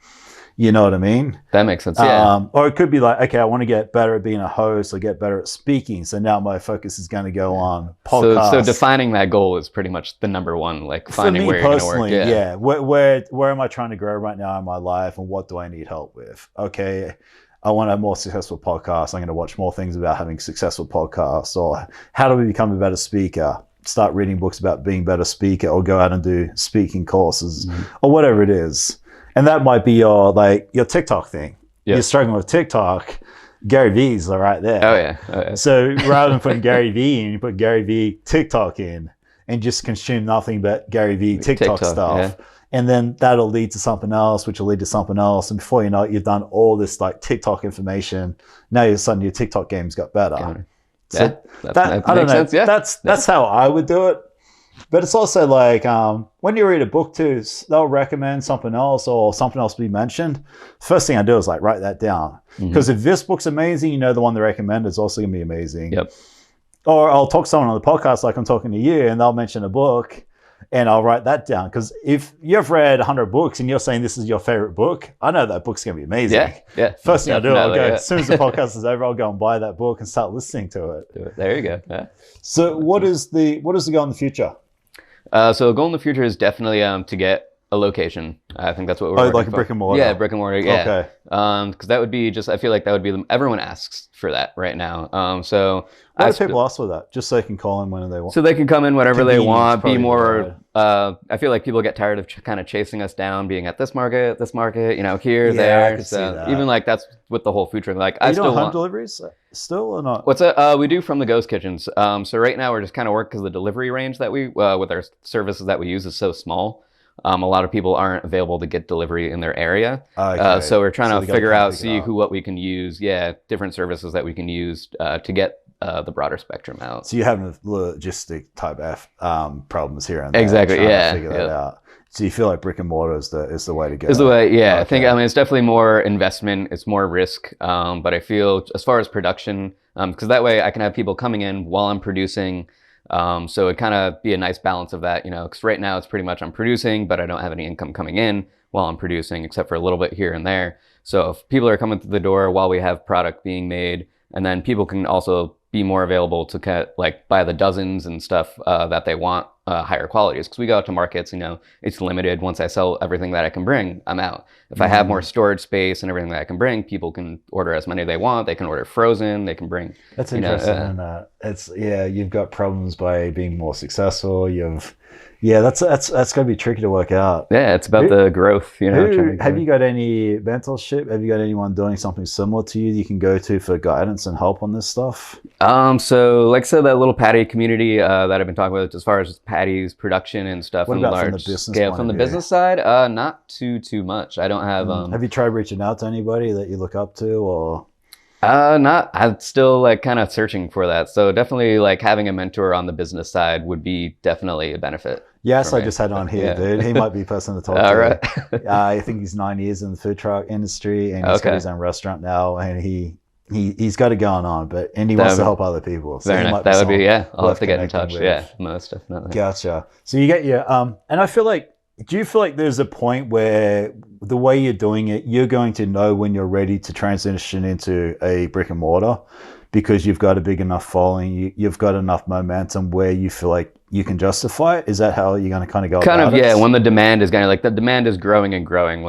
You know what I mean? That makes sense. Yeah. Or it could be like, okay, I want to get better at being a host or get better at speaking. So now my focus is going to go on podcasts. So defining that goal is pretty much the number one, like finding where you're going to work. Yeah. Where am I trying to grow right now in my life, and what do I need help with? Okay, I want a more successful podcast. I'm going to watch more things about having successful podcasts. Or how do we become a better speaker? Start reading books about being a better speaker, or go out and do speaking courses, or whatever it is. And that might be your TikTok thing. Yep. You're struggling with TikTok. Gary V's are right there. Oh yeah. So rather than putting Gary V in, you put Gary V TikTok in, and just consume nothing but Gary V TikTok stuff. Yeah. And then that'll lead to something else, which will lead to something else. And before you know it, you've done all this like TikTok information. Now you're suddenly your TikTok game's got better. So that I don't know. Sense, yeah. That's how I would do it. But it's also like when you read a book too, they'll recommend something else or something else be mentioned. First thing I do is like write that down. Because if this book's amazing, you know the one they recommend is also going to be amazing. Yep. Or I'll talk to someone on the podcast like I'm talking to you, and they'll mention a book, and I'll write that down. Because if you've read 100 books and you're saying this is your favorite book, I know that book's going to be amazing. Yeah. First thing I do, I'll go, as soon as the podcast is over, I'll go and buy that book and start listening to it. There you go. Yeah. So what is the goal in the future? So a goal in the future is definitely to get a location. I think that's what we're like a brick and mortar. Yeah, brick and mortar. Yeah. Okay. Because that would be I feel like that would be everyone asks for that right now. So why do people ask for that? Just so they can call in when they want. So they can come in whenever they want. Be more. I feel like people get tired of kind of chasing us down, being at this market, here, there. I could see that. Even like that's with the whole food truck. Like I still want home deliveries still or not? What's that? We do from the ghost kitchens. So right now we're just kind of working because the delivery range that we with our services that we use is so small. A lot of people aren't available to get delivery in their area. Okay. So we're trying to figure out, what we can use. Yeah, different services that we can use to get the broader spectrum out. So you have logistic type problems here and there. Exactly. Yeah. Figure that out. So you feel like brick and mortar is the way to go. Is the way. Yeah. Okay. I think it's definitely more investment. It's more risk. But I feel as far as production, because that way I can have people coming in while I'm producing. So it kind of be a nice balance of that, because right now it's pretty much I'm producing, but I don't have any income coming in while I'm producing, except for a little bit here and there. So if people are coming through the door while we have product being made, and then people can also be more available to buy the dozens and stuff that they want, higher qualities. Because we go out to markets, it's limited. Once I sell everything that I can bring, I'm out. If I have more storage space and everything that I can bring, people can order as many they want. They can order frozen. They can bring. That's interesting. You've got problems by being more successful. That's going to be tricky to work out. Yeah, it's about the growth. Have you got any mentorship? Have you got anyone doing something similar to you that you can go to for guidance and help on this stuff? So like I said, that little patty community that I've been talking about as far as patties production and stuff. What about from the business scale? From the business side, not too much. I don't have. Have you tried reaching out to anybody that you look up to, or? Not. I'm still kind of searching for that. So definitely having a mentor on the business side would be definitely a benefit. Yes, I just had on here, dude. He might be a person to talk to. All right. I think he's 9 years in the food truck industry, and he's got his own restaurant now, and he's got it going on, and he wants to help other people. So very nice. That would be, I'll have to get in touch. With. Yeah, most definitely. Gotcha. So you get your, and I feel like, do you feel like there's a point where the way you're doing it, you're going to know when you're ready to transition into a brick and mortar because you've got a big enough following, you've got enough momentum where you feel like you can justify it? Is that how you're going to kind of go about it? When the demand is the demand is growing and growing.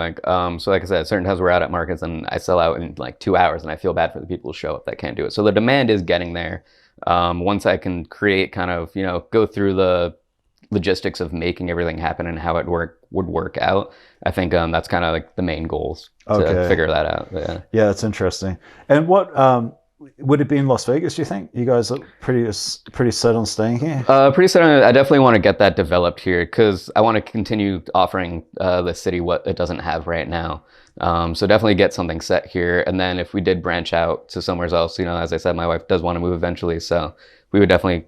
So like I said, certain times we're out at markets and I sell out in 2 hours and I feel bad for the people who show up that can't do it. So the demand is getting there. Once I can create go through the logistics of making everything happen and how it would work out, I think that's kind of the main goals to figure that out. Yeah, that's interesting. And what would it be in Las Vegas, do you think? You guys are pretty set on staying here? Pretty set on it. I definitely want to get that developed here because I want to continue offering the city what it doesn't have right now. So definitely get something set here. And then if we did branch out to somewhere else, as I said, my wife does want to move eventually. So we would definitely,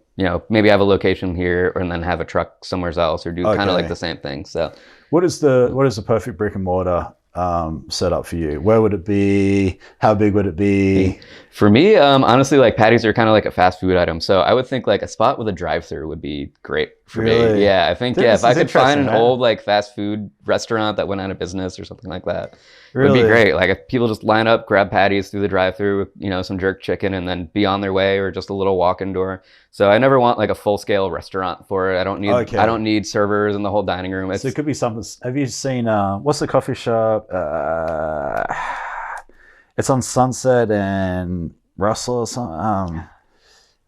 maybe have a location here and then have a truck somewhere else or do kind of the same thing. So what is the perfect brick and mortar set up for you? Where would it be? How big would it be? For me, honestly, patties are kind of like a fast food item. So I would think a spot with a drive-through would be great for Really? me. Yeah, I think Dude, if I this is could find an interesting, man. old like fast food restaurant that went out of business or something like that, it would Really? be great. Like if people just line up, grab patties through the drive-through with, you know, some jerk chicken and then be on their way, or just a little walk-in door. So I never want like a full-scale restaurant for it. I don't need servers in the whole dining room. So it could be something. Have you seen what's the coffee shop? It's on Sunset and Russell or something.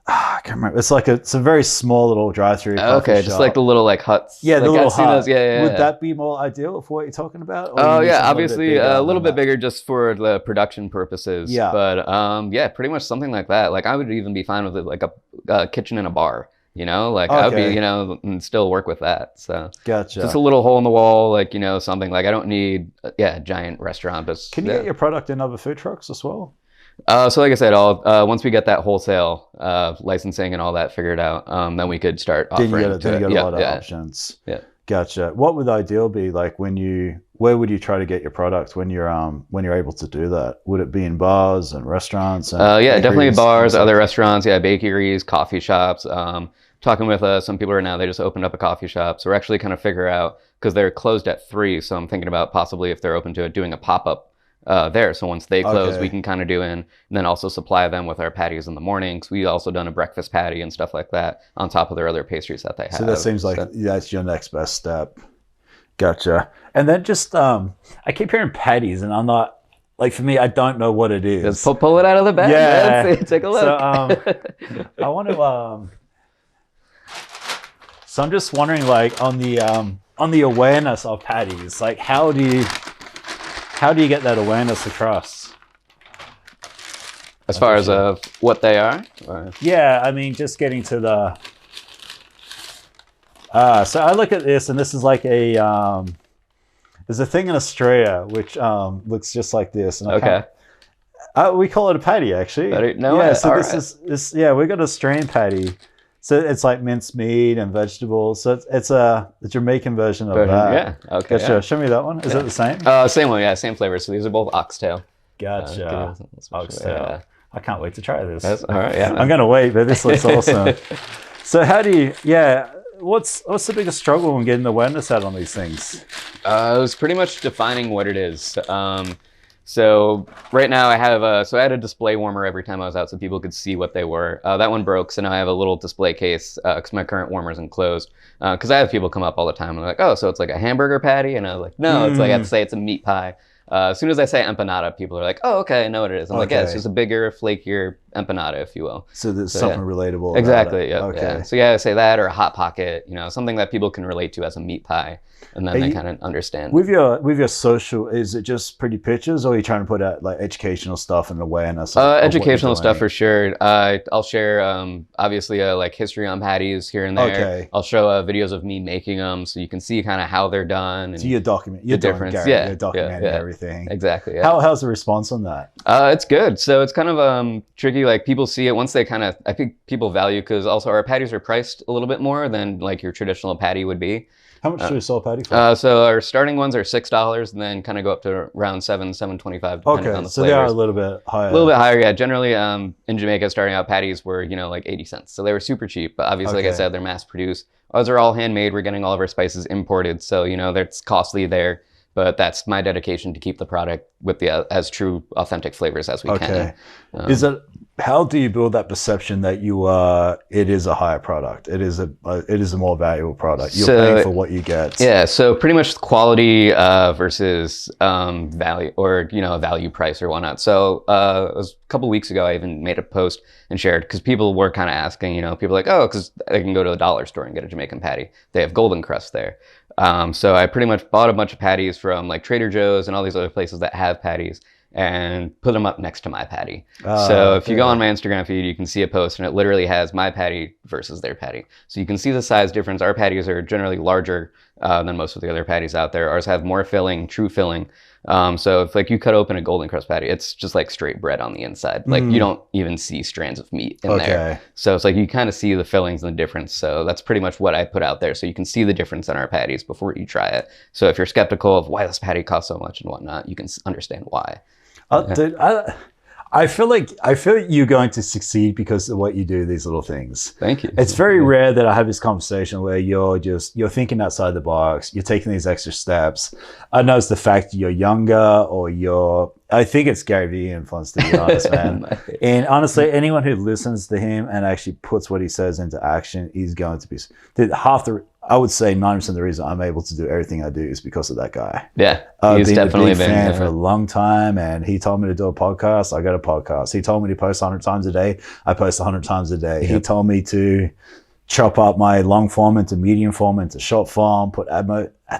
I can't remember. It's a very small little drive-through coffee okay, shop. just like the little like huts. Yeah, the like, little I've seen hut. those. Yeah. Would that be more ideal for what you're talking about? Or Oh you need yeah, something obviously bigger a than little bit that? bigger just for the production purposes. Yeah. But yeah, pretty much something like that. Like I would even be fine with it, like a kitchen in a bar. You know, like I would be, Okay. you know, and still work with that. So Gotcha. just a little hole in the wall, like, you know, something like I don't need, a giant restaurant. But Can you get your product in other food trucks as well? so like I said, once we get that wholesale licensing and all that figured out, then we could start offering. Then you get a yeah, lot of yeah, options. Yeah. Gotcha. What would the ideal be like where would you try to get your product when you're able to do that? Would it be in bars and restaurants? And yeah, definitely bakeries bars, and other such? restaurants, yeah, bakeries, coffee shops. Talking with some people right now, they just opened up a coffee shop. So we're actually kind of figure out, because they're closed at 3. So I'm thinking about possibly, if they're open to it, doing a pop-up there. So once they close, Okay. we can kind of do and then also supply them with our patties in the mornings. We also done a breakfast patty and stuff like that on top of their other pastries that they have. So that seems like that's your next best step. Gotcha. And then just I keep hearing patties, and I'm not like, for me, I don't know what it is. Just pull it out of the bag. Yeah. Let's see, take a look. So I want to. So I'm just wondering, like, on the awareness of patties, like how do you get that awareness across? As far as what they are? Or? Yeah, I mean, just getting to the. So I look at this, and this is like there's a thing in Australia which looks just like this. And Okay. We call it a patty, actually. Patty? No yeah, way. so All this right. is yeah, we got a Australian patty. So it's like minced meat and vegetables. So it's a Jamaican version of that. Yeah. Okay. Gotcha. Yeah. Show me that one. Is it the same? Same one. Yeah. Same flavor. So these are both oxtail. Gotcha. Oxtail. Yeah. I can't wait to try this. That's, all right. Yeah. I'm gonna wait, but this looks awesome. So how do you? Yeah. What's the biggest struggle in getting awareness out on these things? It was pretty much defining what it is. So right now I have I had a display warmer every time I was out so people could see what they were. That one broke, so now I have a little display case because my current warmer is enclosed. Because I have people come up all the time and they're like, oh, so it's like a hamburger patty? And I was like, no, it's like I have to say it's a meat pie. As soon as I say empanada, people are like, oh, okay, I know what it is. I'm like, yeah, it's just a bigger, flakier empanada, if you will. So there's something relatable about Exactly, it. yeah. Okay. Yeah. So yeah, I say that, or a hot pocket, something that people can relate to as a meat pie, and then they kind of understand. With your social, is it just pretty pictures, or are you trying to put out like educational stuff and awareness? Of Educational stuff for sure. I'll share obviously like history on patties here and there. Okay. I'll show videos of me making them, so you can see kind of how they're done. And So you're documenting Yeah, documenting everything. Exactly. Yeah. How's the response on that? It's good. So it's kind of tricky. Like people see it once they I think people value, because also our patties are priced a little bit more than like your traditional patty would be. How much do you sell a patty for? So our starting ones are $6, and then kind of go up to around $7.25 depending on the so flavors. they are a little bit higher. A little bit higher, yeah. Generally, in Jamaica, starting out patties were like 80 cents, so they were super cheap. But obviously, like I said, they're mass produced. Ours are all handmade. We're getting all of our spices imported, so that's costly there. But that's my dedication to keep the product with the as true, authentic flavors as we can. How do you build that perception that it is a higher product? It is a more valuable product. You're paying for what you get. Yeah. So pretty much quality versus value, or value price or whatnot. So it was a couple weeks ago, I even made a post and shared, because people were kind of asking. People are like, oh, because I can go to the dollar store and get a Jamaican patty. They have golden crust there. So I pretty much bought a bunch of patties from like Trader Joe's and all these other places that have patties, and put them up next to my patty. So if you go on my Instagram feed, you can see a post, and it literally has my patty versus their patty. So you can see the size difference. Our patties are generally larger than most of the other patties out there. Ours have more filling, true filling. So if like you cut open a golden crust patty, it's just like straight bread on the inside. Like you don't even see strands of meat in there. So it's like you kind of see the fillings and the difference. So that's pretty much what I put out there. So you can see the difference in our patties before you try it. So if you're skeptical of why this patty costs so much and whatnot, you can understand why. Dude, I feel like you're going to succeed because of what you do, these little things. Thank you. It's very rare that I have this conversation where you're thinking outside the box, you're taking these extra steps. I know it's the fact you're younger or I think it's Gary Vee influence, to be honest, man. And honestly, anyone who listens to him and actually puts what he says into action is going to be, I would say 90% of the reason I'm able to do everything I do is because of that guy. Yeah, I've been a big fan for a long time, and he told me to do a podcast. I got a podcast. He told me to post 100 times a day. I post 100 times a day. Yep. He told me to chop up my long form into medium form into short form, put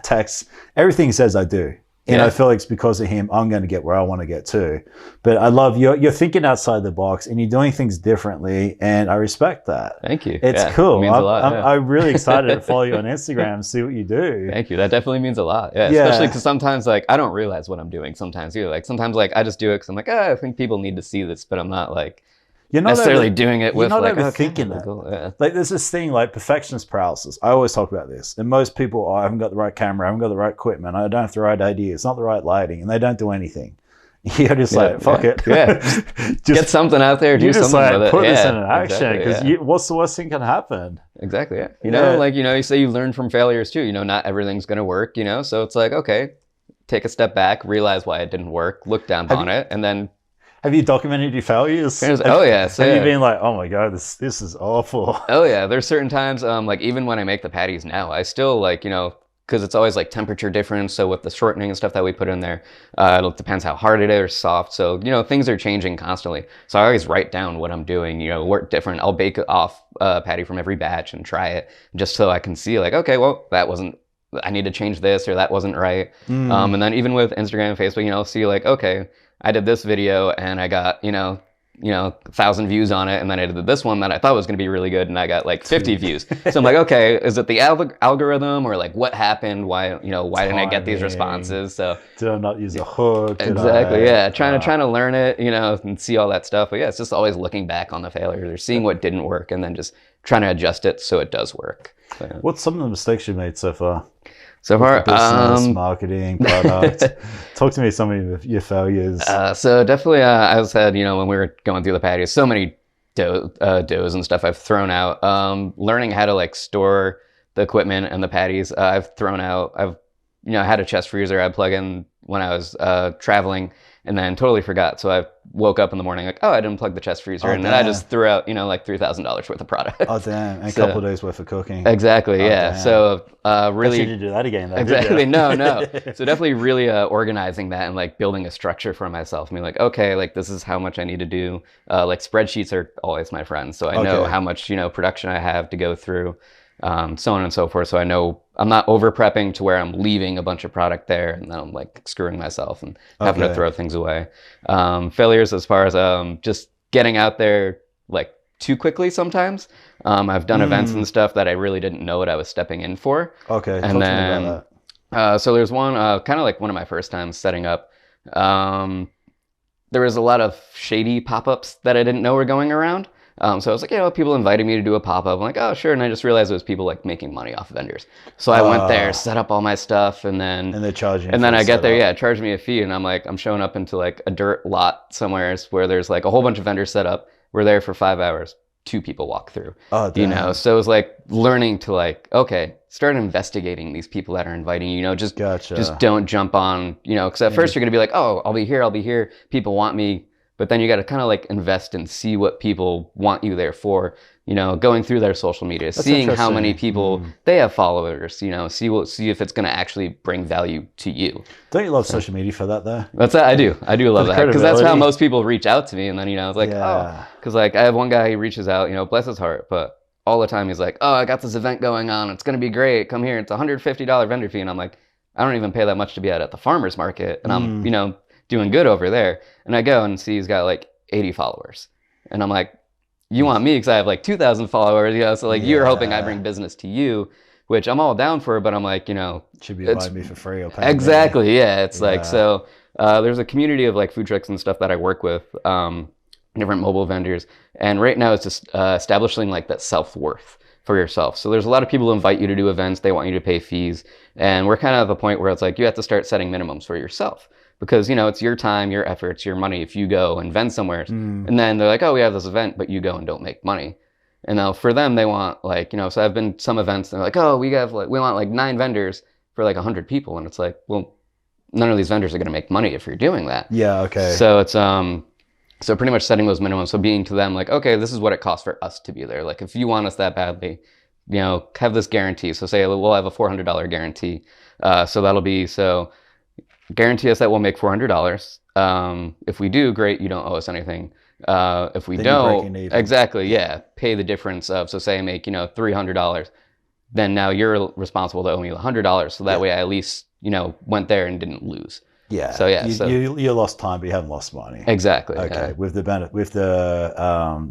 text. Everything he says I do. And I feel like it's because of him, I'm going to get where I want to get to. But I love you're thinking outside the box and you're doing things differently, and I respect that. Thank you. It's cool. It means a lot, I'm really excited to follow you on Instagram and see what you do. Thank you. That definitely means a lot. Yeah, especially because sometimes like I don't realize what I'm doing sometimes either. Like sometimes like I just do it because I'm like, I think people need to see this, but I'm not like you're not necessarily doing it with like thinking that. Like there's this thing like perfectionist paralysis. I always talk about this, and most people, I haven't got the right camera, I haven't got the right equipment, I don't have the right idea, it's not the right lighting, and they don't do anything. You're just like, fuck it. Yeah. Just get something out there, do something with it. Put this into action, because what's the worst thing can happen? Exactly. Yeah. You know, like, you say you learn from failures too. Not everything's going to work, so it's like, okay, take a step back, realize why it didn't work, look down on it, and then have you documented your failures? Oh yeah. So, have you been like, oh my God, this is awful? Oh yeah. There's certain times, like even when I make the patties now, I still like, because it's always like temperature difference. So with the shortening and stuff that we put in there, it depends how hard it is or soft. So, things are changing constantly. So I always write down what I'm doing, work different. I'll bake off patty from every batch and try it just so I can see like, okay, well, I need to change this, or that wasn't right. And then even with Instagram and Facebook, I'll see like, okay, I did this video and I got, 1,000 views on it. And then I did this one that I thought was going to be really good and I got like 50 views. So I'm like, okay, is it the algorithm or like what happened? Why didn't I get these responses? So did I not use a hook? Exactly. Yeah. Trying to learn it, and see all that stuff. But yeah, it's just always looking back on the failures or seeing what didn't work and then just trying to adjust it so it does work. So, yeah. What's some of the mistakes you made so far? So far, business, marketing, product. Talk to me some of your failures. So definitely, I said, when we were going through the patties, so many doughs and stuff I've thrown out. Learning how to like store the equipment and the patties, I've thrown out. I've had a chest freezer I'd plug in when I was traveling, and then totally forgot. So I woke up in the morning like, oh, I didn't plug the chest freezer, and then I just threw out, like $3,000 worth of product. Oh damn! And a couple of days worth of cooking. Exactly. Yeah. Damn. So really, you didn't do that again. Though, exactly. No. So definitely really organizing that and like building a structure for myself. I mean, like, okay, like this is how much I need to do. Like spreadsheets are always my friends, so I know how much production I have to go through. So on and so forth. So I know I'm not over prepping to where I'm leaving a bunch of product there and then I'm like screwing myself and having to throw things away. Failures as far as just getting out there like too quickly sometimes. I've done events and stuff that I really didn't know what I was stepping in for. Okay. And then so there's one kind of like one of my first times setting up. There was a lot of shady pop-ups that I didn't know were going around. So I was like, people invited me to do a pop-up. I'm like, oh, sure. And I just realized it was people like making money off vendors. So I went there, set up all my stuff, and then... And they charge you. And then I get there, charge me a fee. And I'm like, I'm showing up into like a dirt lot somewhere where there's like a whole bunch of vendors set up. We're there for 5 hours. 2 people walk through. Oh, damn. So it was like learning to like, okay, start investigating these people that are inviting you, just don't jump on, because at first you're going to be like, oh, I'll be here. People want me. But then you got to kind of like invest and see what people want you there for, going through their social media, seeing how many people they have followers, see if it's going to actually bring value to you. Don't you love social media for that though? That's that. I do love that because that's how most people reach out to me. And then, it's like, because like I have one guy, he reaches out, bless his heart, but all the time he's like, oh, I got this event going on. It's going to be great. Come here. It's a $150 vendor fee. And I'm like, I don't even pay that much to be at the farmer's market. And I'm, doing good over there. And I go and see he's got like 80 followers. And I'm like, you want me because I have like 2,000 followers, so like you're hoping I bring business to you, which I'm all down for, but I'm like, should be inviting me for free or paying exactly me. Yeah, it's like, so there's a community of like food trucks and stuff that I work with, different mobile vendors, and right now it's just establishing like that self-worth for yourself. So there's a lot of people who invite you to do events, they want you to pay fees, and we're kind of at the point where it's like you have to start setting minimums for yourself. because, you know, it's your time, your efforts, your money if you go and vend somewhere. And then they're like, oh, we have this event, but you go and don't make money. And now for them, they want like, you know, so I've been some events and they're like, oh, we want like 9 vendors for like 100 people. And it's like, well, none of these vendors are going to make money if you're doing that. Yeah. Okay. So it's, so pretty much setting those minimums. So being to them like, okay, this is what it costs for us to be there. Like if you want us that badly, you know, have this guarantee. So say we'll have a $400 guarantee. So that'll be, so guarantee us that we'll make $400. If we do, great, you don't owe us anything. If we don't, exactly, yeah, pay the difference of, so say I make, you know, $300, then now you're responsible to owe me $100. So that way I at least, you know, went there and didn't lose. Yeah. So yeah, you lost time, but you haven't lost money. Exactly. Okay. Yeah. With the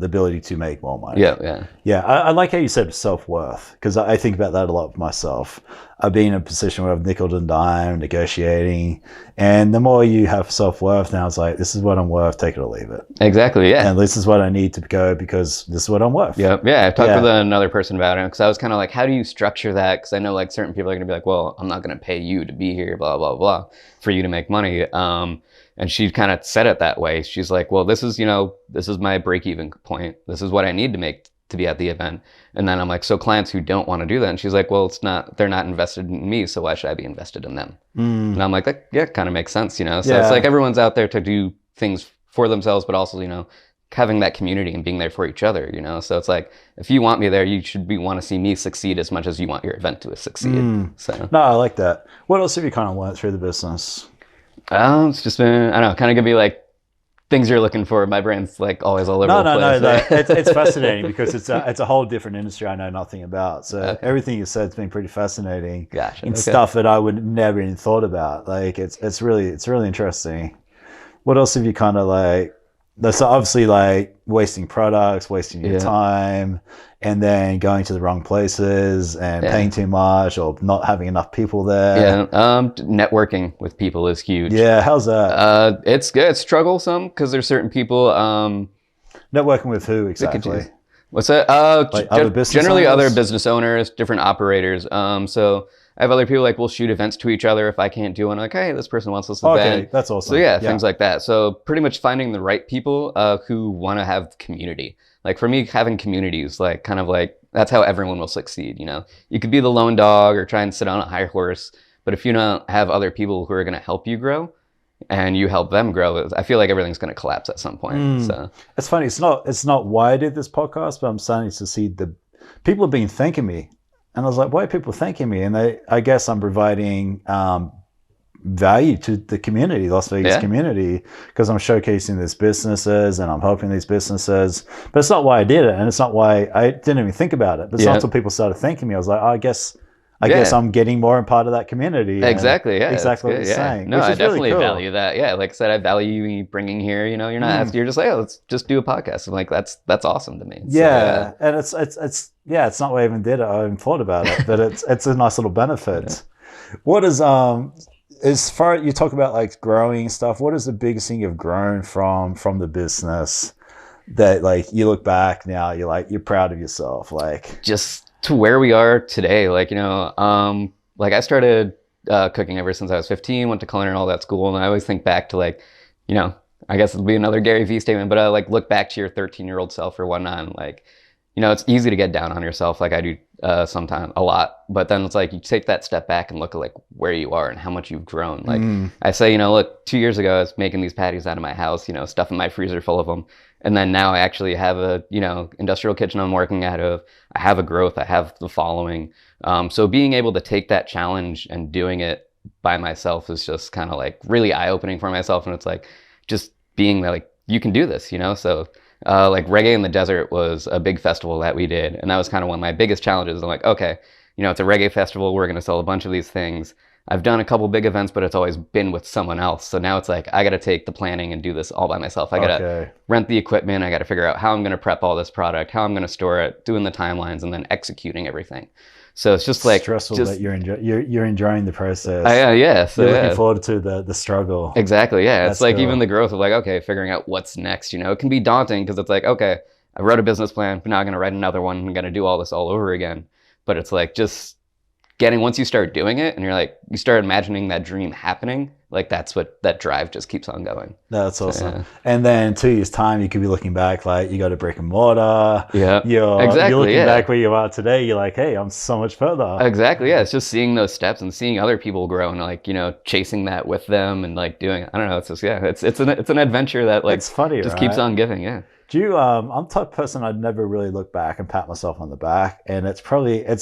ability to make more money. Yeah. I like how you said self-worth, because I think about that a lot myself. I've been in a position where I've nickel and dime negotiating, and the more you have self-worth now, it's like, this is what I'm worth, take it or leave it. Exactly. Yeah. And this is what I need to go because this is what I'm worth. Yeah. I've talked with another person about it, because I was kind of like, how do you structure that? Because I know like certain people are going to be like, well, I'm not going to pay you to be here, blah blah blah, for you to make money. And she kind of said it that way. She's like, well, this is, you know, this is my break-even point. This is what I need to make to be at the event. And then I'm like, so clients who don't want to do that, and she's like, well, they're not invested in me, so why should I be invested in them? And I'm like, that kind of makes sense, you know? So it's like everyone's out there to do things for themselves, but also, you know, having that community and being there for each other, you know? So it's like, if you want me there, you should want to see me succeed as much as you want your event to succeed. So no, I like that. What else have you kind of learned through the business? It's just been, I don't know, kind of gonna be like things you're looking for. My brain's like always all over the place. No. It's fascinating because it's a whole different industry I know nothing about. So everything you said has been pretty fascinating. Gotcha. And stuff that I would never even thought about. Like it's really interesting. What else have you kind of like? That's obviously like wasting products, wasting your time, and then going to the wrong places and paying too much or not having enough people there. Yeah, networking with people is huge. Yeah, how's that? It's good. It's troublesome because there's certain people. Networking with who exactly? What's that? Like other business generally owners? other business owners, different operators. So I have other people like we'll shoot events to each other if I can't do one. Like, hey, this person wants this event. Okay, that's awesome. So things like that. So pretty much finding the right people who want to have community. Like for me, having communities, like kind of like that's how everyone will succeed. You know, you could be the lone dog or try and sit on a high horse, but if you don't have other people who are going to help you grow, and you help them grow, I feel like everything's going to collapse at some point. So it's funny. It's not why I did this podcast, but I'm starting to see the people have been thanking me. And I was like, why are people thanking me? And I guess I'm providing value to the community, Las Vegas community, because I'm showcasing these businesses and I'm helping these businesses. But it's not why I did it. And it's not why I didn't even think about it. But it's not until people started thanking me. I was like, I guess I'm getting more in part of that community. Exactly. Yeah. Exactly what you're saying. No, I definitely really cool. value that. Yeah. Like I said, I value you bringing here, you know, you're not, you're just like, oh, let's just do a podcast. I'm like, that's awesome to me. So, and it's not why I even did it. I even thought about it, but it's a nice little benefit. What is, as far as you talk about like growing stuff, what is the biggest thing you've grown from the business that like you look back now, you're proud of yourself? Like just to where we are today, like, you know, like I started cooking ever since I was 15, went to culinary and all that school. And I always think back to like, you know, I guess it'll be another Gary Vee statement, but I like look back to your 13-year-old self or whatnot. And like, you know, it's easy to get down on yourself. Like I do sometimes a lot, but then it's like, you take that step back and look at like where you are and how much you've grown. Like I say, you know, look, 2 years ago, I was making these patties out of my house, you know, stuff in my freezer full of them. And then now I actually have a, you know, industrial kitchen I'm working out of. I have a growth, I have the following. So being able to take that challenge and doing it by myself is just kind of like really eye-opening for myself. And it's like, just being like, you can do this, you know? So like Reggae in the Desert was a big festival that we did. And that was kind of one of my biggest challenges. I'm like, okay, you know, it's a reggae festival. We're going to sell a bunch of these things. I've done a couple big events, but it's always been with someone else. So now it's like, I got to take the planning and do this all by myself. I got to rent the equipment. I got to figure out how I'm going to prep all this product, how I'm going to store it, doing the timelines, and then executing everything. So it's just like stressful that you're enjoying the process. Yeah. So you're looking forward to the struggle. Exactly. Yeah. It's like cool. Even the growth of like, okay, figuring out what's next, you know, it can be daunting because it's like, okay, I wrote a business plan, but now I'm going to write another one. I'm going to do all this all over again. But it's like just once you start doing it and you're like, you start imagining that dream happening, like that's what that drive just keeps on going. That's awesome. Yeah. And then in 2 years' time, you could be looking back like you got a brick and mortar. Yeah, you're looking back where you are today. You're like, hey, I'm so much further. Exactly. Yeah, it's just seeing those steps and seeing other people grow and like chasing that with them and like doing. I don't know. It's just it's an adventure that like it's funny, just right? keeps on giving. Yeah. Do you, I'm the type of person I'd never really look back and pat myself on the back, and it's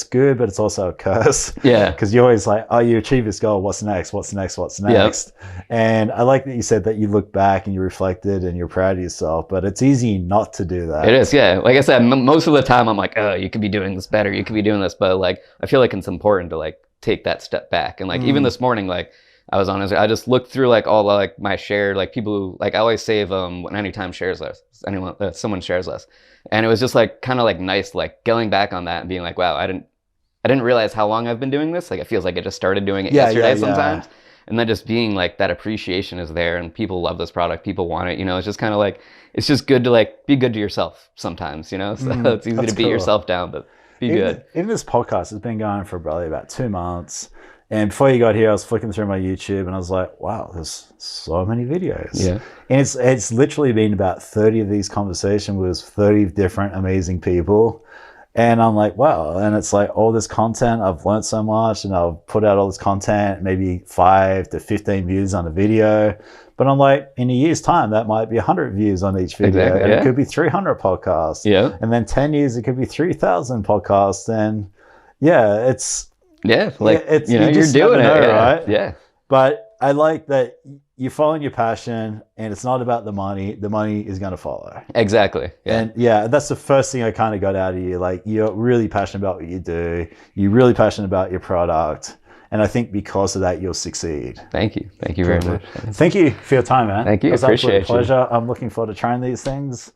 good, but it's also a curse. Yeah. Because you're always like, oh, you achieved this goal. What's next? What's next? What's next? Yep. And I like that you said that you look back and you reflected and you're proud of yourself, but it's easy not to do that. It is, yeah. Like I said, most of the time I'm like, oh, you could be doing this better. You could be doing this, but like I feel like it's important to like take that step back. And like even this morning, like I was on I just looked through like all the, like my shared, like people who, like I always save when anytime someone shares less, and it was just like kind of like nice, like going back on that and being like, wow, I didn't realize how long I've been doing this. Like it feels like I just started doing it yesterday sometimes, and then just being like that appreciation is there and people love this product, people want it. It's just kind of like it's just good to like be good to yourself sometimes. So it's easy to beat yourself down, but be good. Even this podcast has been going for probably about 2 months. And before you got here, I was flicking through my YouTube and I was like, wow, there's so many videos. Yeah. And it's literally been about 30 of these conversations with 30 different amazing people. And I'm like, wow. And it's like all this content, I've learned so much and I've put out all this content, maybe 5 to 15 views on a video. But I'm like, in a year's time, that might be 100 views on each video. Exactly, and it could be 300 podcasts. Yeah. And then 10 years, it could be 3,000 podcasts. And yeah, it's... Yeah, like you're doing it, right? Yeah. But I like that you're following your passion, and it's not about the money. The money is going to follow. Exactly. Yeah. And that's the first thing I kind of got out of you. Like you're really passionate about what you do. You're really passionate about your product, and I think because of that, you'll succeed. Thank you. Thank you very much. Thank you for your time, man. Thank you. It was Appreciate a pleasure. I'm looking forward to trying these things.